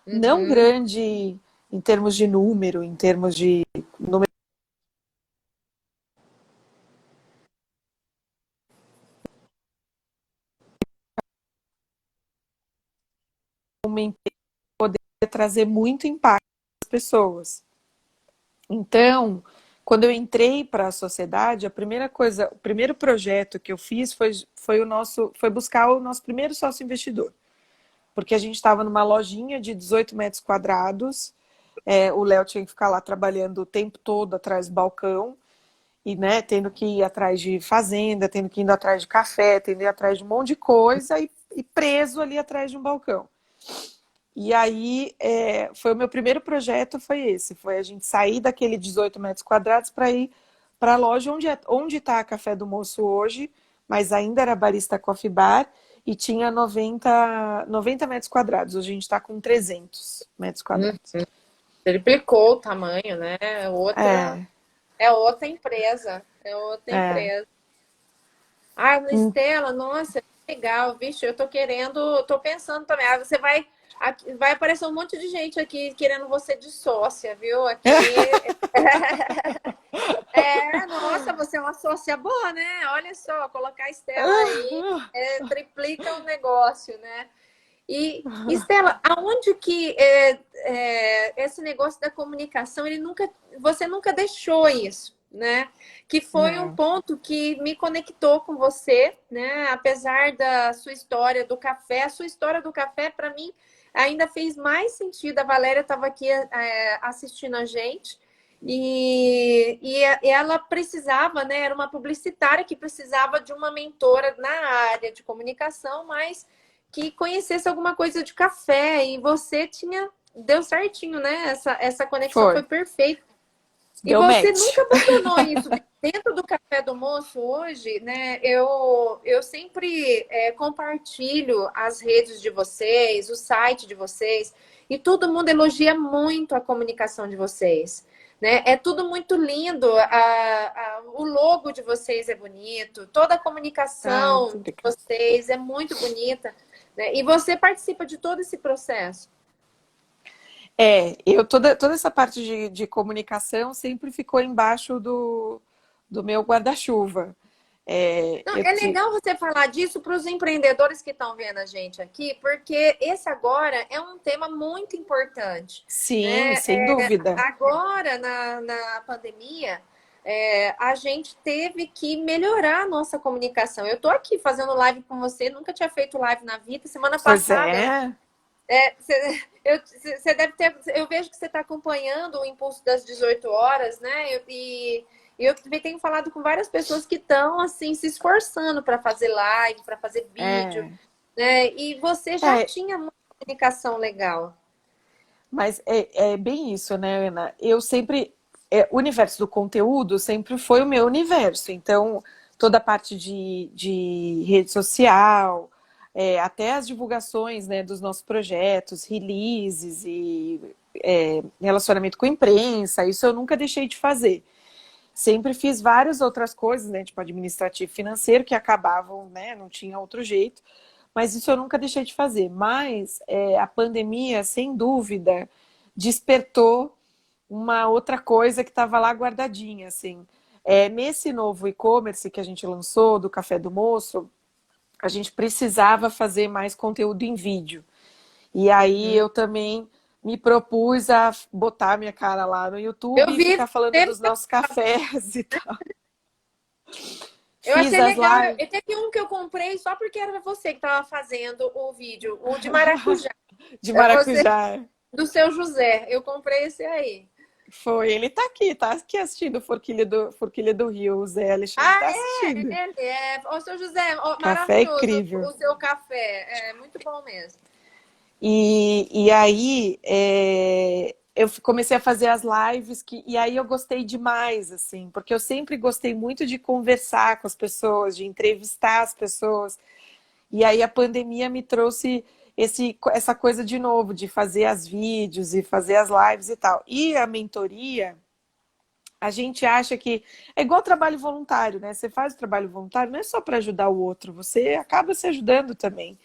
Não Uhum. grande em termos de número, em termos de número, uma empresa poderia trazer muito impacto às pessoas. Então, quando eu entrei para a sociedade, a primeira coisa, o primeiro projeto que eu fiz foi buscar o nosso primeiro sócio investidor, porque a gente estava numa lojinha de 18 metros quadrados, o Léo tinha que ficar lá trabalhando o tempo todo atrás do balcão e, né, tendo que ir atrás de fazenda, tendo que ir atrás de café, tendo que ir atrás de um monte de coisa e preso ali atrás de um balcão. E aí, foi o meu primeiro projeto, foi esse. Foi a gente sair daquele 18 metros quadrados para ir para a loja onde está a Café do Moço hoje, mas ainda era Barista Coffee Bar e tinha 90 metros quadrados. Hoje a gente está com 300 metros Uhum. quadrados. Triplicou o tamanho, né? É, É outra empresa. É outra é. empresa. Ah, Estela, nossa, que legal, vixe, eu tô querendo, tô pensando também. Ah, vai aparecer um monte de gente aqui querendo você de sócia, viu? Aqui. Nossa, você é uma sócia boa, né? Olha só, colocar a Estela aí triplica o negócio, né? E, Estela, aonde que esse negócio da comunicação, você nunca deixou isso, né? Que foi um Não. ponto que me conectou com você, né? Apesar da sua história do café, a sua história do café, para mim, ainda fez mais sentido. A Valéria estava aqui assistindo a gente. E ela precisava, né? Era uma publicitária que precisava de uma mentora na área de comunicação, mas que conhecesse alguma coisa de café. E você deu certinho, né? Essa conexão foi Foi. perfeita. E Deu você match. nunca abandonou isso. Dentro do Café do Moço hoje, né? Eu sempre compartilho as redes de vocês, o site de vocês, e todo mundo elogia muito a comunicação de vocês. Né? É tudo muito lindo, o logo de vocês é bonito, toda a Ah, muito comunicação de obrigada. vocês é muito bonita, né? E você participa de todo esse processo. Toda essa parte de comunicação sempre ficou embaixo do meu guarda-chuva. É, Não, eu é te, legal você falar disso para os empreendedores que estão vendo a gente aqui, porque esse agora é um tema muito importante, sim, né? sem dúvida. Agora, na pandemia, a gente teve que melhorar a nossa comunicação. Eu estou aqui fazendo live com você, nunca tinha feito live na vida. Semana Pois passada, né? é, Você deve ter. Eu vejo que você está acompanhando o Impulso das 18 horas, né? E eu também tenho falado com várias pessoas que estão assim se esforçando para fazer live, para fazer vídeo, é, né? E você já é, tinha uma comunicação legal. mas é bem isso, né, Ana? Eu sempre, o universo do conteúdo sempre foi o meu universo. Então, toda a parte de rede social, até as divulgações, né, dos nossos projetos, releases e relacionamento com a imprensa, isso eu nunca deixei de fazer. Sempre fiz várias outras coisas, né, tipo administrativo e financeiro, que acabavam, né, não tinha outro jeito. mas isso eu nunca deixei de fazer. Mas a pandemia, sem dúvida, despertou uma outra coisa que estava lá guardadinha, assim. Nesse novo e-commerce que a gente lançou, do Café do Moço, a gente precisava fazer mais conteúdo em vídeo. E aí eu também me propus a botar minha cara lá no YouTube Eu e vi, ficar falando sempre dos nossos cafés e tal. eu Fiz achei as legal. lives Teve um que eu comprei só porque era você que estava fazendo o vídeo, o de maracujá. de É você, maracujá. do seu José. Eu comprei esse aí. Foi, ele tá aqui assistindo Forquilha do Rio, o Zé Alexandre Ah, tá assistindo. Ô, seu José, ó, Café é maravilhoso incrível. o seu café. É muito bom mesmo. E aí eu comecei a fazer as lives e aí eu gostei demais, assim, porque eu sempre gostei muito de conversar com as pessoas, de entrevistar as pessoas. E aí a pandemia me trouxe essa coisa de novo, de fazer as vídeos e fazer as lives e tal. E a mentoria, a gente acha que é igual trabalho voluntário, né? Você faz o trabalho voluntário, não é só para ajudar o outro, você acaba se ajudando também.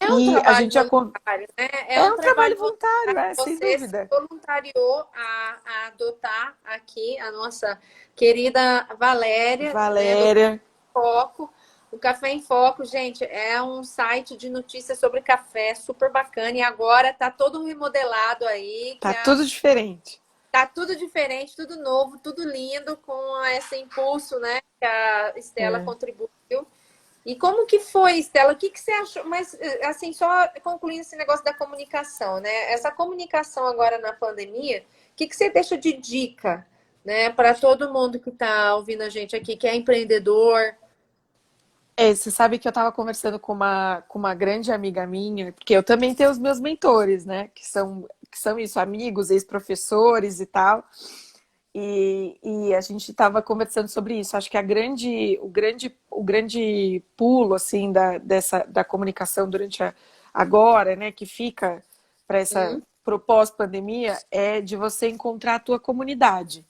É um E a trabalho gente já voluntário, né? É é um um trabalho trabalho voluntário, voluntário. sem Você se dúvida. voluntariou a adotar aqui a nossa querida Valéria, né, do Valéria, Foco. O Café em Foco, gente, é um site de notícias sobre café super bacana. E agora tá todo remodelado aí, tá tudo diferente. tá tudo diferente, tudo novo, tudo lindo, com esse impulso, né, que a Estela É. contribuiu. E como que foi, Estela? O que que você achou? Mas, assim, só concluindo esse negócio da comunicação, né? Essa comunicação agora na pandemia, o que que você deixa de dica, né, para todo mundo que está ouvindo a gente aqui, que é empreendedor? Você sabe que eu estava conversando com uma grande amiga minha, porque eu também tenho os meus mentores, né? Que são isso, amigos, ex-professores e tal. E a gente estava conversando sobre isso. Acho que o grande pulo assim da comunicação durante agora, né, que fica para essa Hum? pro pós-pandemia é de você encontrar a tua comunidade.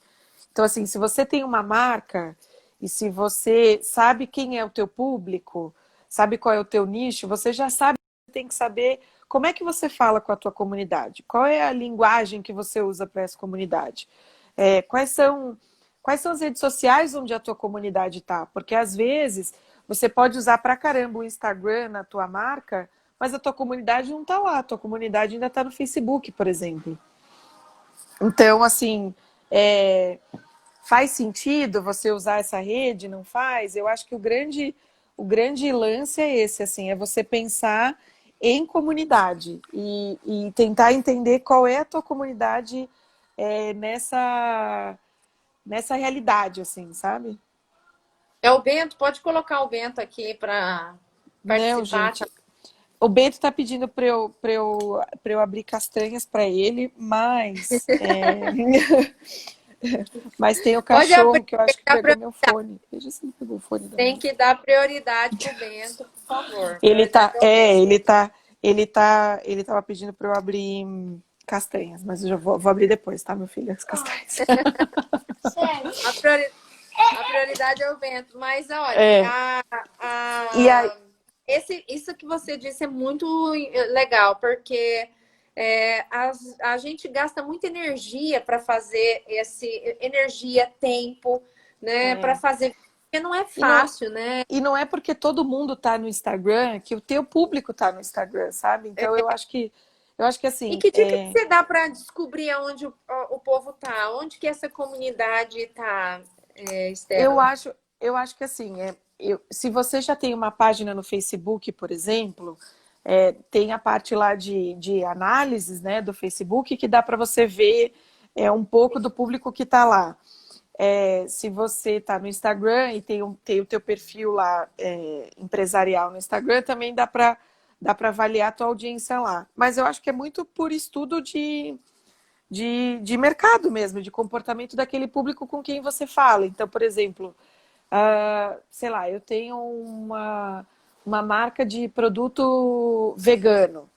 Então, assim, se você tem uma marca e se você sabe quem é o teu público, sabe qual é o teu nicho, você já sabe, tem que saber como é que você fala com a tua comunidade, qual é a linguagem que você usa para essa comunidade. É, quais são as redes sociais onde a tua comunidade está? Porque às vezes você pode usar pra caramba o Instagram na tua marca, mas a tua comunidade não está lá, a tua comunidade ainda está no Facebook, por exemplo. Então, assim, é, faz sentido você usar essa rede? Não faz? Eu acho que o grande lance é esse, assim, é você pensar em comunidade e tentar entender qual é a tua comunidade nessa realidade, assim, sabe? É o Bento? Pode colocar o Bento aqui para Não, participar, tá? gente. O Bento tá pedindo para eu abrir castanhas para ele, mas tem o Pode abrir, cachorro que eu acho que pegou meu fone. Veja se ele pegou o fone da tem mãe. que dar prioridade pro Bento, por favor. Ele Prioridade tá, ao Bento. ele tava pedindo para eu abrir castanhas, mas eu já vou abrir depois, tá, meu filho? As castanhas. A priori- a prioridade é o Bento. Mas olha, É, e aí, isso que você disse é muito legal, porque a gente gasta muita energia para fazer energia, tempo, né? Para é, fazer, porque não é e não, fácil, né? e não é porque todo mundo tá no Instagram que o teu público tá no Instagram, sabe? Então eu acho que E assim, que dica que você dá para descobrir aonde o povo tá? Onde que essa comunidade tá, eu Estela? acho, eu acho que assim, se você já tem uma página no Facebook, por exemplo, tem a parte lá de análises, né, do Facebook que dá para você ver um pouco do público que está lá. Se você está no Instagram e tem o teu perfil lá empresarial no Instagram, também dá para avaliar a tua audiência lá. Mas eu acho que é muito por estudo de mercado mesmo, de comportamento daquele público com quem você fala. Então, por exemplo, sei lá, eu tenho uma marca de produto vegano.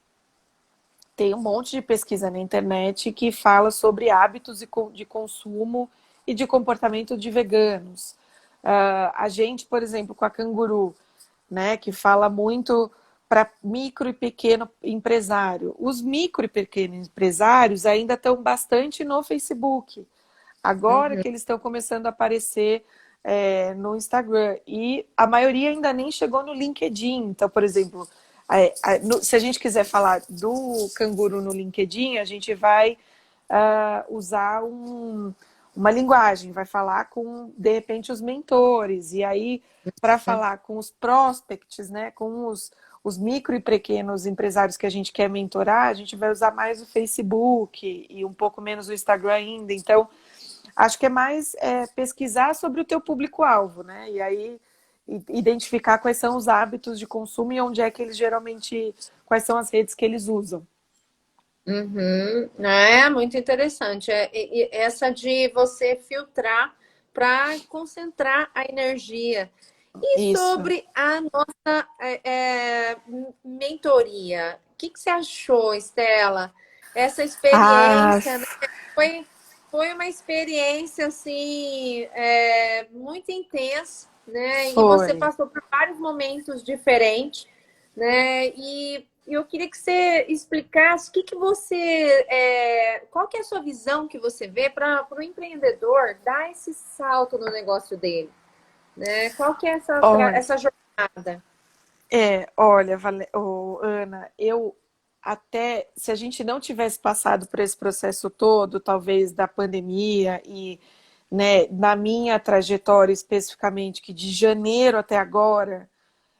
Tem um monte de pesquisa na internet que fala sobre hábitos de consumo e de comportamento de veganos. A gente, por exemplo, com a Canguru, né, que fala muito para micro e pequeno empresário. Os micro e pequenos empresários ainda estão bastante no Facebook. Agora Uhum. que eles estão começando a aparecer no Instagram. E a maioria ainda nem chegou no LinkedIn. Então, por exemplo, se a gente quiser falar do canguru no LinkedIn, a gente vai usar uma linguagem, vai falar com, de repente, os mentores. E aí, para falar com os prospects, né, com os micro e pequenos empresários que a gente quer mentorar, a gente vai usar mais o Facebook e um pouco menos o Instagram ainda. Então, acho que é mais pesquisar sobre o teu público-alvo, né? E aí identificar quais são os hábitos de consumo e onde é que eles geralmente, quais são as redes que eles usam. Uhum. É muito interessante. E essa de você filtrar para concentrar a energia. E Isso. sobre a nossa mentoria, o que você achou, Estela? Essa Ah, experiência, né? Foi, foi uma experiência assim muito intensa, né? E você foi. passou por vários momentos diferentes, né? E eu queria que você explicasse o que você, qual que é a sua visão que você vê para o empreendedor dar esse salto no negócio dele, né? Qual que é Olha, essa jornada? olha, Ana, eu até, se a gente não tivesse passado por esse processo todo, talvez da pandemia e, né, na minha trajetória especificamente, que de janeiro até agora,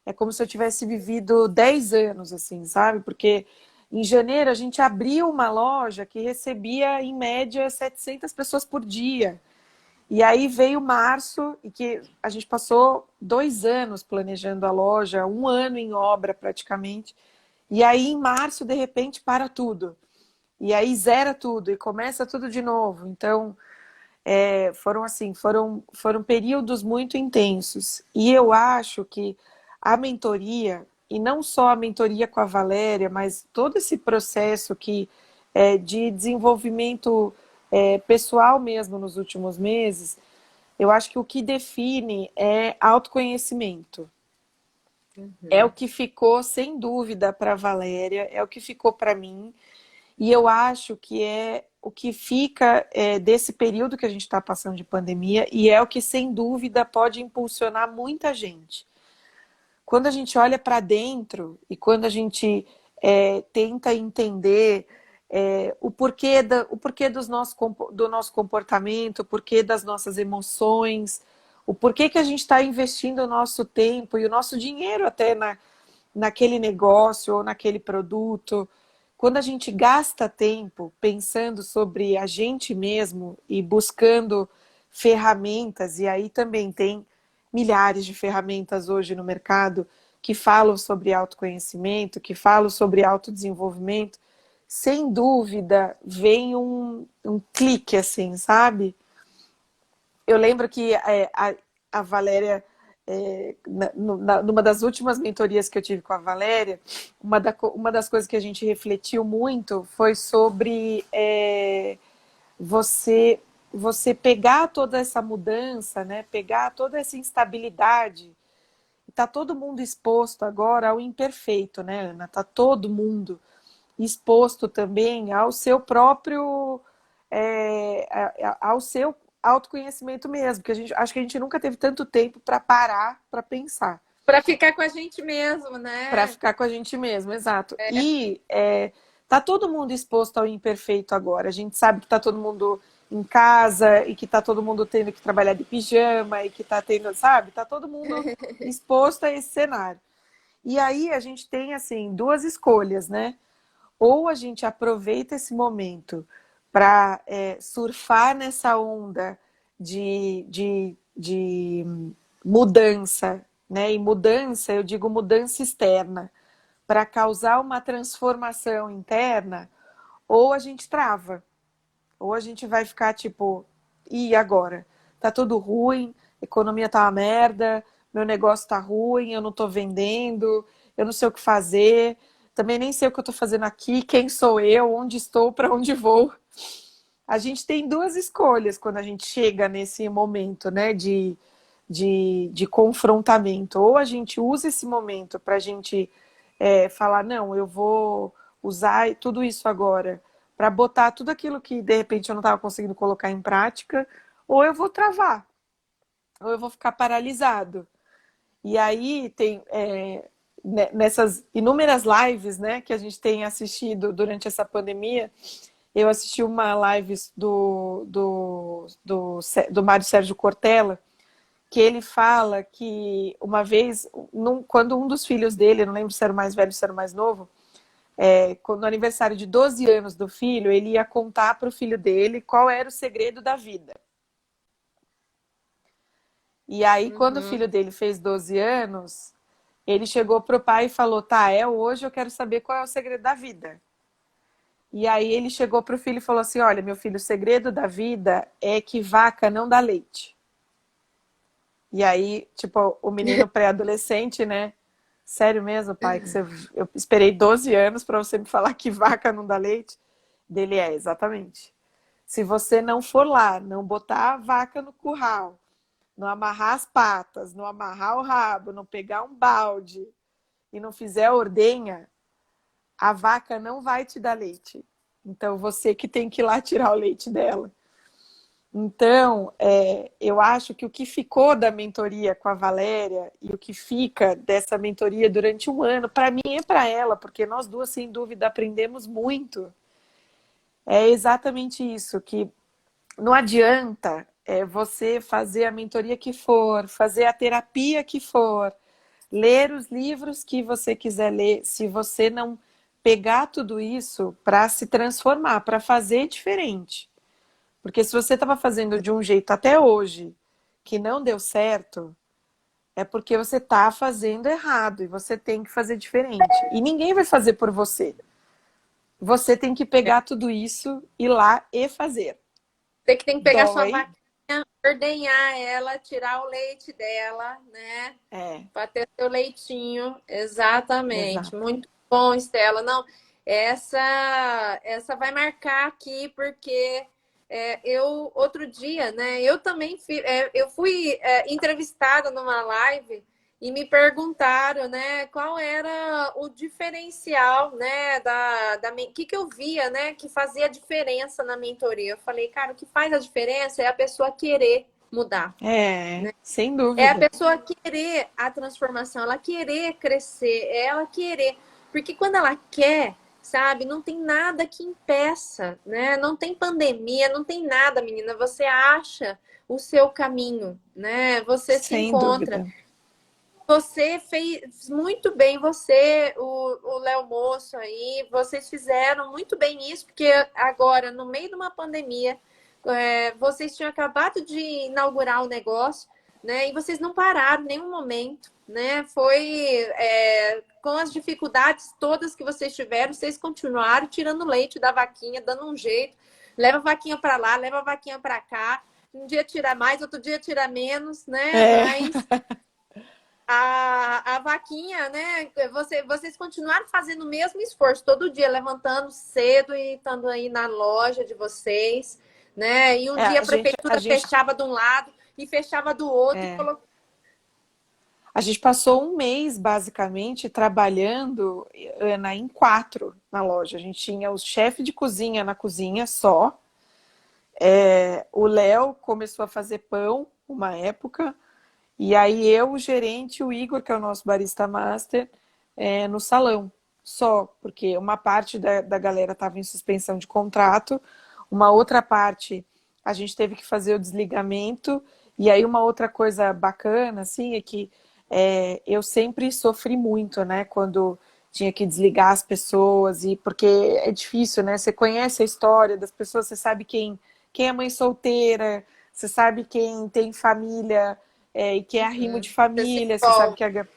é como se eu tivesse vivido 10 anos, assim, sabe? Porque em janeiro a gente abriu uma loja que recebia, em média, 700 pessoas por dia. E aí veio março, e que a gente passou 2 anos planejando a loja, 1 ano em obra praticamente. E aí em março, de repente, para tudo. E aí zera tudo e começa tudo de novo. Então, foram assim, foram períodos muito intensos. E eu acho que a mentoria, e não só a mentoria com a Valéria, mas todo esse processo de desenvolvimento pessoal mesmo nos últimos meses, eu acho que o que define é autoconhecimento. É o Uhum. que ficou, sem dúvida, para a Valéria, é o que ficou para mim. E eu acho que é o que fica desse período que a gente está passando de pandemia e é o que, sem dúvida, pode impulsionar muita gente. Quando a gente olha para dentro e quando a gente tenta entender o porquê do nosso comportamento, o porquê das nossas emoções, o porquê que a gente está investindo o nosso tempo e o nosso dinheiro até naquele negócio ou naquele produto. Quando a gente gasta tempo pensando sobre a gente mesmo e buscando ferramentas, e aí também tem milhares de ferramentas hoje no mercado que falam sobre autoconhecimento, que falam sobre autodesenvolvimento, sem dúvida vem um clique assim, sabe? Eu lembro que a Valéria, numa das últimas mentorias que eu tive com a Valéria, uma das coisas que a gente refletiu muito foi sobre você você pegar toda essa mudança, né? Pegar toda essa instabilidade. Está todo mundo exposto agora ao imperfeito, né, Ana? Está todo mundo exposto também ao seu próprio ao seu autoconhecimento mesmo, que acho que a gente nunca teve tanto tempo para parar para pensar, Para ficar com a gente mesmo, para né? ficar com a gente mesmo, exato. E tá todo mundo exposto ao imperfeito agora. A gente sabe que tá todo mundo em casa e que tá todo mundo tendo que trabalhar de pijama e que tá tendo, sabe? Tá todo mundo exposto a esse cenário. E aí a gente tem assim duas escolhas, né? Ou a gente aproveita esse momento para surfar nessa onda de mudança, né? E mudança, eu digo mudança externa, para causar uma transformação interna, ou a gente trava, ou a gente vai ficar tipo, e agora? Tá tudo ruim, a economia tá uma merda, meu negócio tá ruim, eu não tô vendendo, eu não sei o que fazer, também nem sei o que eu tô fazendo aqui, quem sou eu, onde estou, para onde vou. A gente tem duas escolhas quando a gente chega nesse momento, né, de confrontamento. Ou a gente usa esse momento para a gente falar, não, eu vou usar tudo isso agora para botar tudo aquilo que de repente eu não estava conseguindo colocar em prática, ou eu vou travar, ou eu vou ficar paralisado. E aí tem nessas inúmeras lives, né, que a gente tem assistido durante essa pandemia, eu assisti uma live do Mário Sérgio Cortella, que ele fala que uma vez, quando um dos filhos dele, não lembro se era o mais velho ou se era o mais novo, no aniversário de 12 anos do filho, ele ia contar para o filho dele qual era o segredo da vida. E aí, quando o filho dele fez 12 anos, ele chegou pro pai e falou, tá, hoje eu quero saber qual é o segredo da vida. E aí ele chegou pro filho e falou assim, olha, meu filho, o segredo da vida é que vaca não dá leite. E aí, tipo, o menino pré-adolescente, né? Sério mesmo, pai, que eu esperei 12 anos para você me falar que vaca não dá leite? Dele exatamente. Se você não for lá, não botar a vaca no curral, não amarrar as patas, não amarrar o rabo, não pegar um balde e não fizer a ordenha, a vaca não vai te dar leite. Então, você que tem que ir lá tirar o leite dela. Então, eu acho que o que ficou da mentoria com a Valéria e o que fica dessa mentoria durante um ano, para mim e para ela, porque nós duas, sem dúvida, aprendemos muito. É exatamente isso, que não adianta você fazer a mentoria que for, fazer a terapia que for, ler os livros que você quiser ler, se você não pegar tudo isso para se transformar, para fazer diferente. Porque se você estava fazendo de um jeito até hoje que não deu certo, é porque você está fazendo errado e você tem que fazer diferente. E ninguém vai fazer por você. Você tem que pegar tudo isso, ir lá e fazer. Você que tem que pegar sua Dói. vaquinha, ordenhar ela, tirar o leite dela, né? Para ter seu leitinho. Exatamente. Exato. Muito bom, Estela. Não, essa vai marcar aqui, porque eu, outro dia, né? Eu também eu fui entrevistada numa live e me perguntaram, né, qual era o diferencial, né, que eu via, né, que fazia diferença na mentoria. Eu falei, cara, o que faz a diferença é a pessoa querer mudar, né? Sem É a dúvida. pessoa querer a transformação, ela querer crescer, é ela querer. Porque quando ela quer, sabe, não tem nada que impeça, né? Não tem pandemia, não tem nada, menina. Você acha o seu caminho, né? Você se Sem encontra. dúvida. Você fez muito bem, você, o Léo Moço aí, vocês fizeram muito bem isso, porque agora, no meio de uma pandemia, vocês tinham acabado de inaugurar o negócio, né? E vocês não pararam em nenhum momento, né? Foi com as dificuldades todas que vocês tiveram, vocês continuaram tirando leite da vaquinha, dando um jeito, leva a vaquinha para lá, leva a vaquinha para cá. Um dia tira mais, outro dia tira menos, né? Mas a vaquinha, né? Vocês continuaram fazendo o mesmo esforço todo dia, levantando cedo e estando aí na loja de vocês, né? E um dia a A prefeitura gente, fechava de um lado e fechava do outro. a gente passou um mês, basicamente, trabalhando, Ana, em 4 na loja. A gente tinha o chefe de cozinha na cozinha só. O Léo começou a fazer pão uma época. E aí eu, o gerente, o Igor, que é o nosso barista master, no salão. Só, porque uma parte da galera estava em suspensão de contrato, uma outra parte a gente teve que fazer o desligamento. E aí uma outra coisa bacana, assim, é que eu sempre sofri muito, né? Quando tinha que desligar as pessoas, e porque é difícil, né? Você conhece a história das pessoas, você sabe quem é mãe solteira, você sabe quem tem família e quem é arrimo de Você se família, você sabe envolve.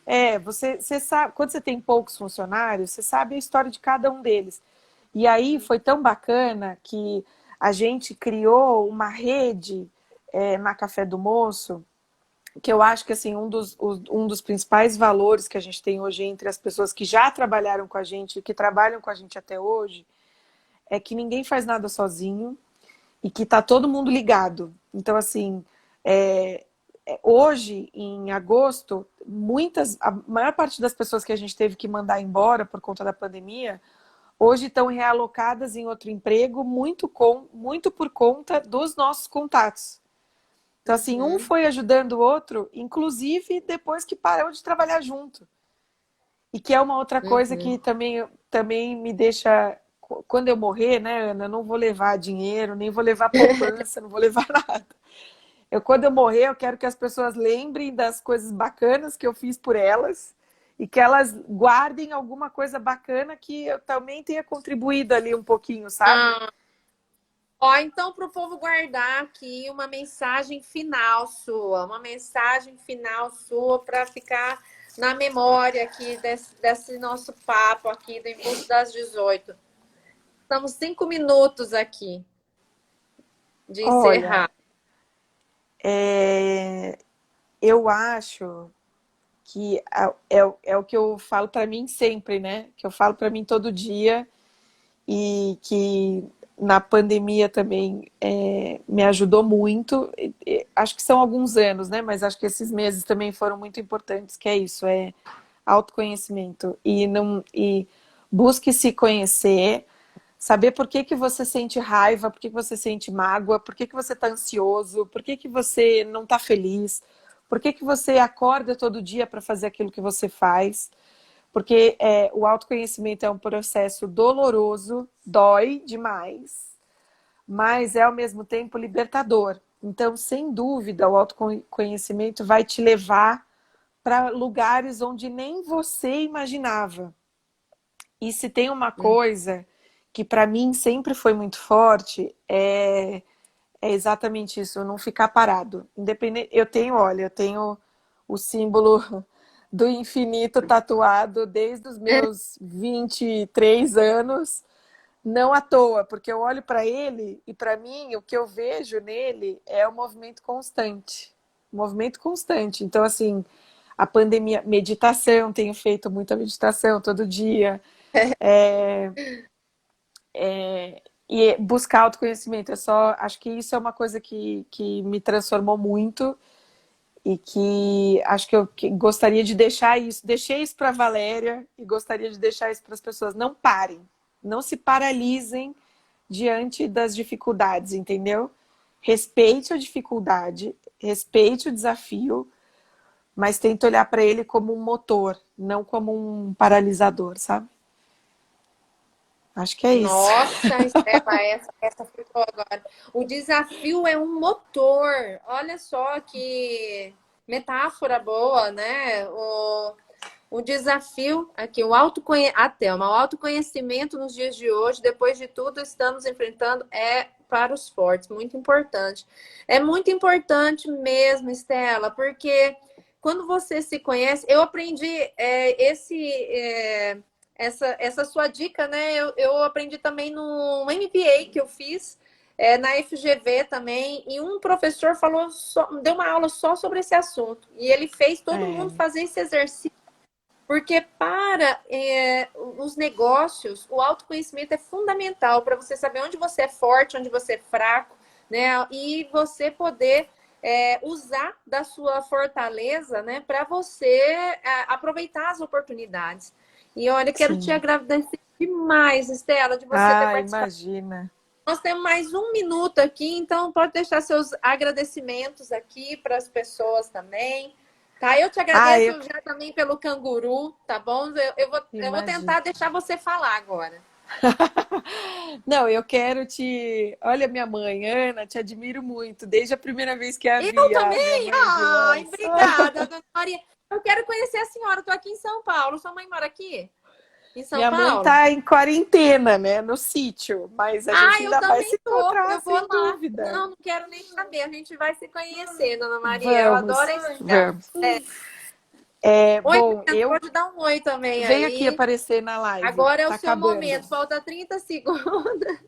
que você sabe, quando você tem poucos funcionários, você sabe a história de cada um deles. E aí foi tão bacana que a gente criou uma rede na Café do Moço, que eu acho que assim, um dos principais valores que a gente tem hoje entre as pessoas que já trabalharam com a gente e que trabalham com a gente até hoje, é que ninguém faz nada sozinho e que tá todo mundo ligado. Então, assim, hoje, em agosto, a maior parte das pessoas que a gente teve que mandar embora por conta da pandemia, hoje estão realocadas em outro emprego, muito por conta dos nossos contatos. Então, assim, um foi ajudando o outro, inclusive depois que parou de trabalhar junto. E que é uma outra coisa que também me deixa... Quando eu morrer, né, Ana, eu não vou levar dinheiro, nem vou levar poupança, não vou levar nada. Quando eu morrer, eu quero que as pessoas lembrem das coisas bacanas que eu fiz por elas e que elas guardem alguma coisa bacana que eu também tenha contribuído ali um pouquinho, sabe? Ó, então, para o povo guardar aqui uma mensagem final sua, para ficar na memória aqui desse nosso papo aqui do Impulso das 18. Estamos 5 minutos aqui de encerrar. Eu acho que é o que eu falo para mim sempre, né? Que eu falo para mim todo dia e que na pandemia também me ajudou muito. Acho que são alguns anos, né? Mas acho que esses meses também foram muito importantes, que é isso, autoconhecimento. E busque se conhecer, saber por que você sente raiva, por que você sente mágoa, por que você está ansioso, por que você não está feliz, por que você acorda todo dia para fazer aquilo que você faz. Porque o autoconhecimento é um processo doloroso, dói demais, mas é ao mesmo tempo libertador. Então, sem dúvida, o autoconhecimento vai te levar para lugares onde nem você imaginava. E se tem uma coisa que para mim sempre foi muito forte, é exatamente isso, não ficar parado. Independente, eu tenho o símbolo do infinito tatuado desde os meus 23 anos, não à toa, porque eu olho para ele e para mim o que eu vejo nele é o movimento constante. Movimento constante. Então, assim, a pandemia, meditação, tenho feito muita meditação todo dia. E buscar autoconhecimento, acho que isso é uma coisa que me transformou muito e que acho que eu gostaria de deixar isso, deixei isso para a Valéria e gostaria de deixar isso para as pessoas. Não parem, não se paralisem diante das dificuldades, entendeu? Respeite a dificuldade, respeite o desafio, mas tente olhar para ele como um motor, não como um paralisador, sabe? Acho que é isso. Nossa, Estela, essa ficou agora. O desafio é um motor. Olha só que metáfora boa, né? O desafio aqui, o autoconhecimento nos dias de hoje, depois de tudo estamos enfrentando, é para os fortes, muito importante. É muito importante mesmo, Estela, porque quando você se conhece, eu aprendi essa sua dica, né? Eu aprendi também no MBA que eu fiz, na FGV também, e um professor deu uma aula só sobre esse assunto. E ele fez todo mundo fazer esse exercício, porque para os negócios, o autoconhecimento é fundamental para você saber onde você é forte, onde você é fraco, né? E você poder usar da sua fortaleza, né, para você aproveitar as oportunidades. E olha, quero te agradecer demais, Estela, de você ter participado. Imagina. Nós temos mais 1 minuto aqui, então pode deixar seus agradecimentos aqui para as pessoas também. Tá? Eu te agradeço já também pelo canguru, tá bom? Eu vou tentar deixar você falar agora. Não, eu quero te... Olha, minha mãe, Ana, te admiro muito, desde a primeira vez que a vi. Eu também? Ai, obrigada, dona Maria. Eu quero conhecer a senhora, estou aqui em São Paulo. Sua mãe mora aqui? Em São Paulo? Minha mãe tá em quarentena, né, no sítio, mas a gente ainda vai se encontrar, eu vou sem dúvida. Não quero nem saber, a gente vai se conhecer, dona Maria. Eu adoro esse lugar. Bom, pode dar um oi também. Vem aí. aqui aparecer na live. Agora é o seu momento, falta 30 segundos.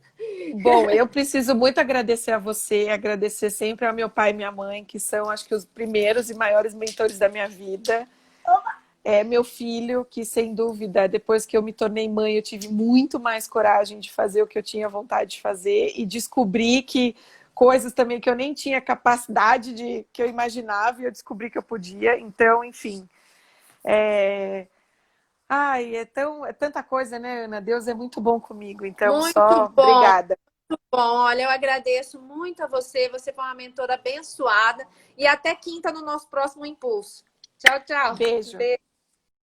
Bom, eu preciso muito agradecer a você, agradecer sempre ao meu pai e minha mãe, que são, acho que, os primeiros e maiores mentores da minha vida. Meu filho, que sem dúvida, depois que eu me tornei mãe, eu tive muito mais coragem de fazer o que eu tinha vontade de fazer e descobri que coisas também que eu nem tinha capacidade de, que eu imaginava, e eu descobri que eu podia. Então, enfim. Ai, é tanta coisa, né, Ana? Deus é muito bom comigo. Então, Muito só bom. obrigada. Bom, olha, eu agradeço muito a você. Você foi uma mentora abençoada. E até quinta no nosso próximo Impulso. Tchau, tchau. Beijo. Beijo.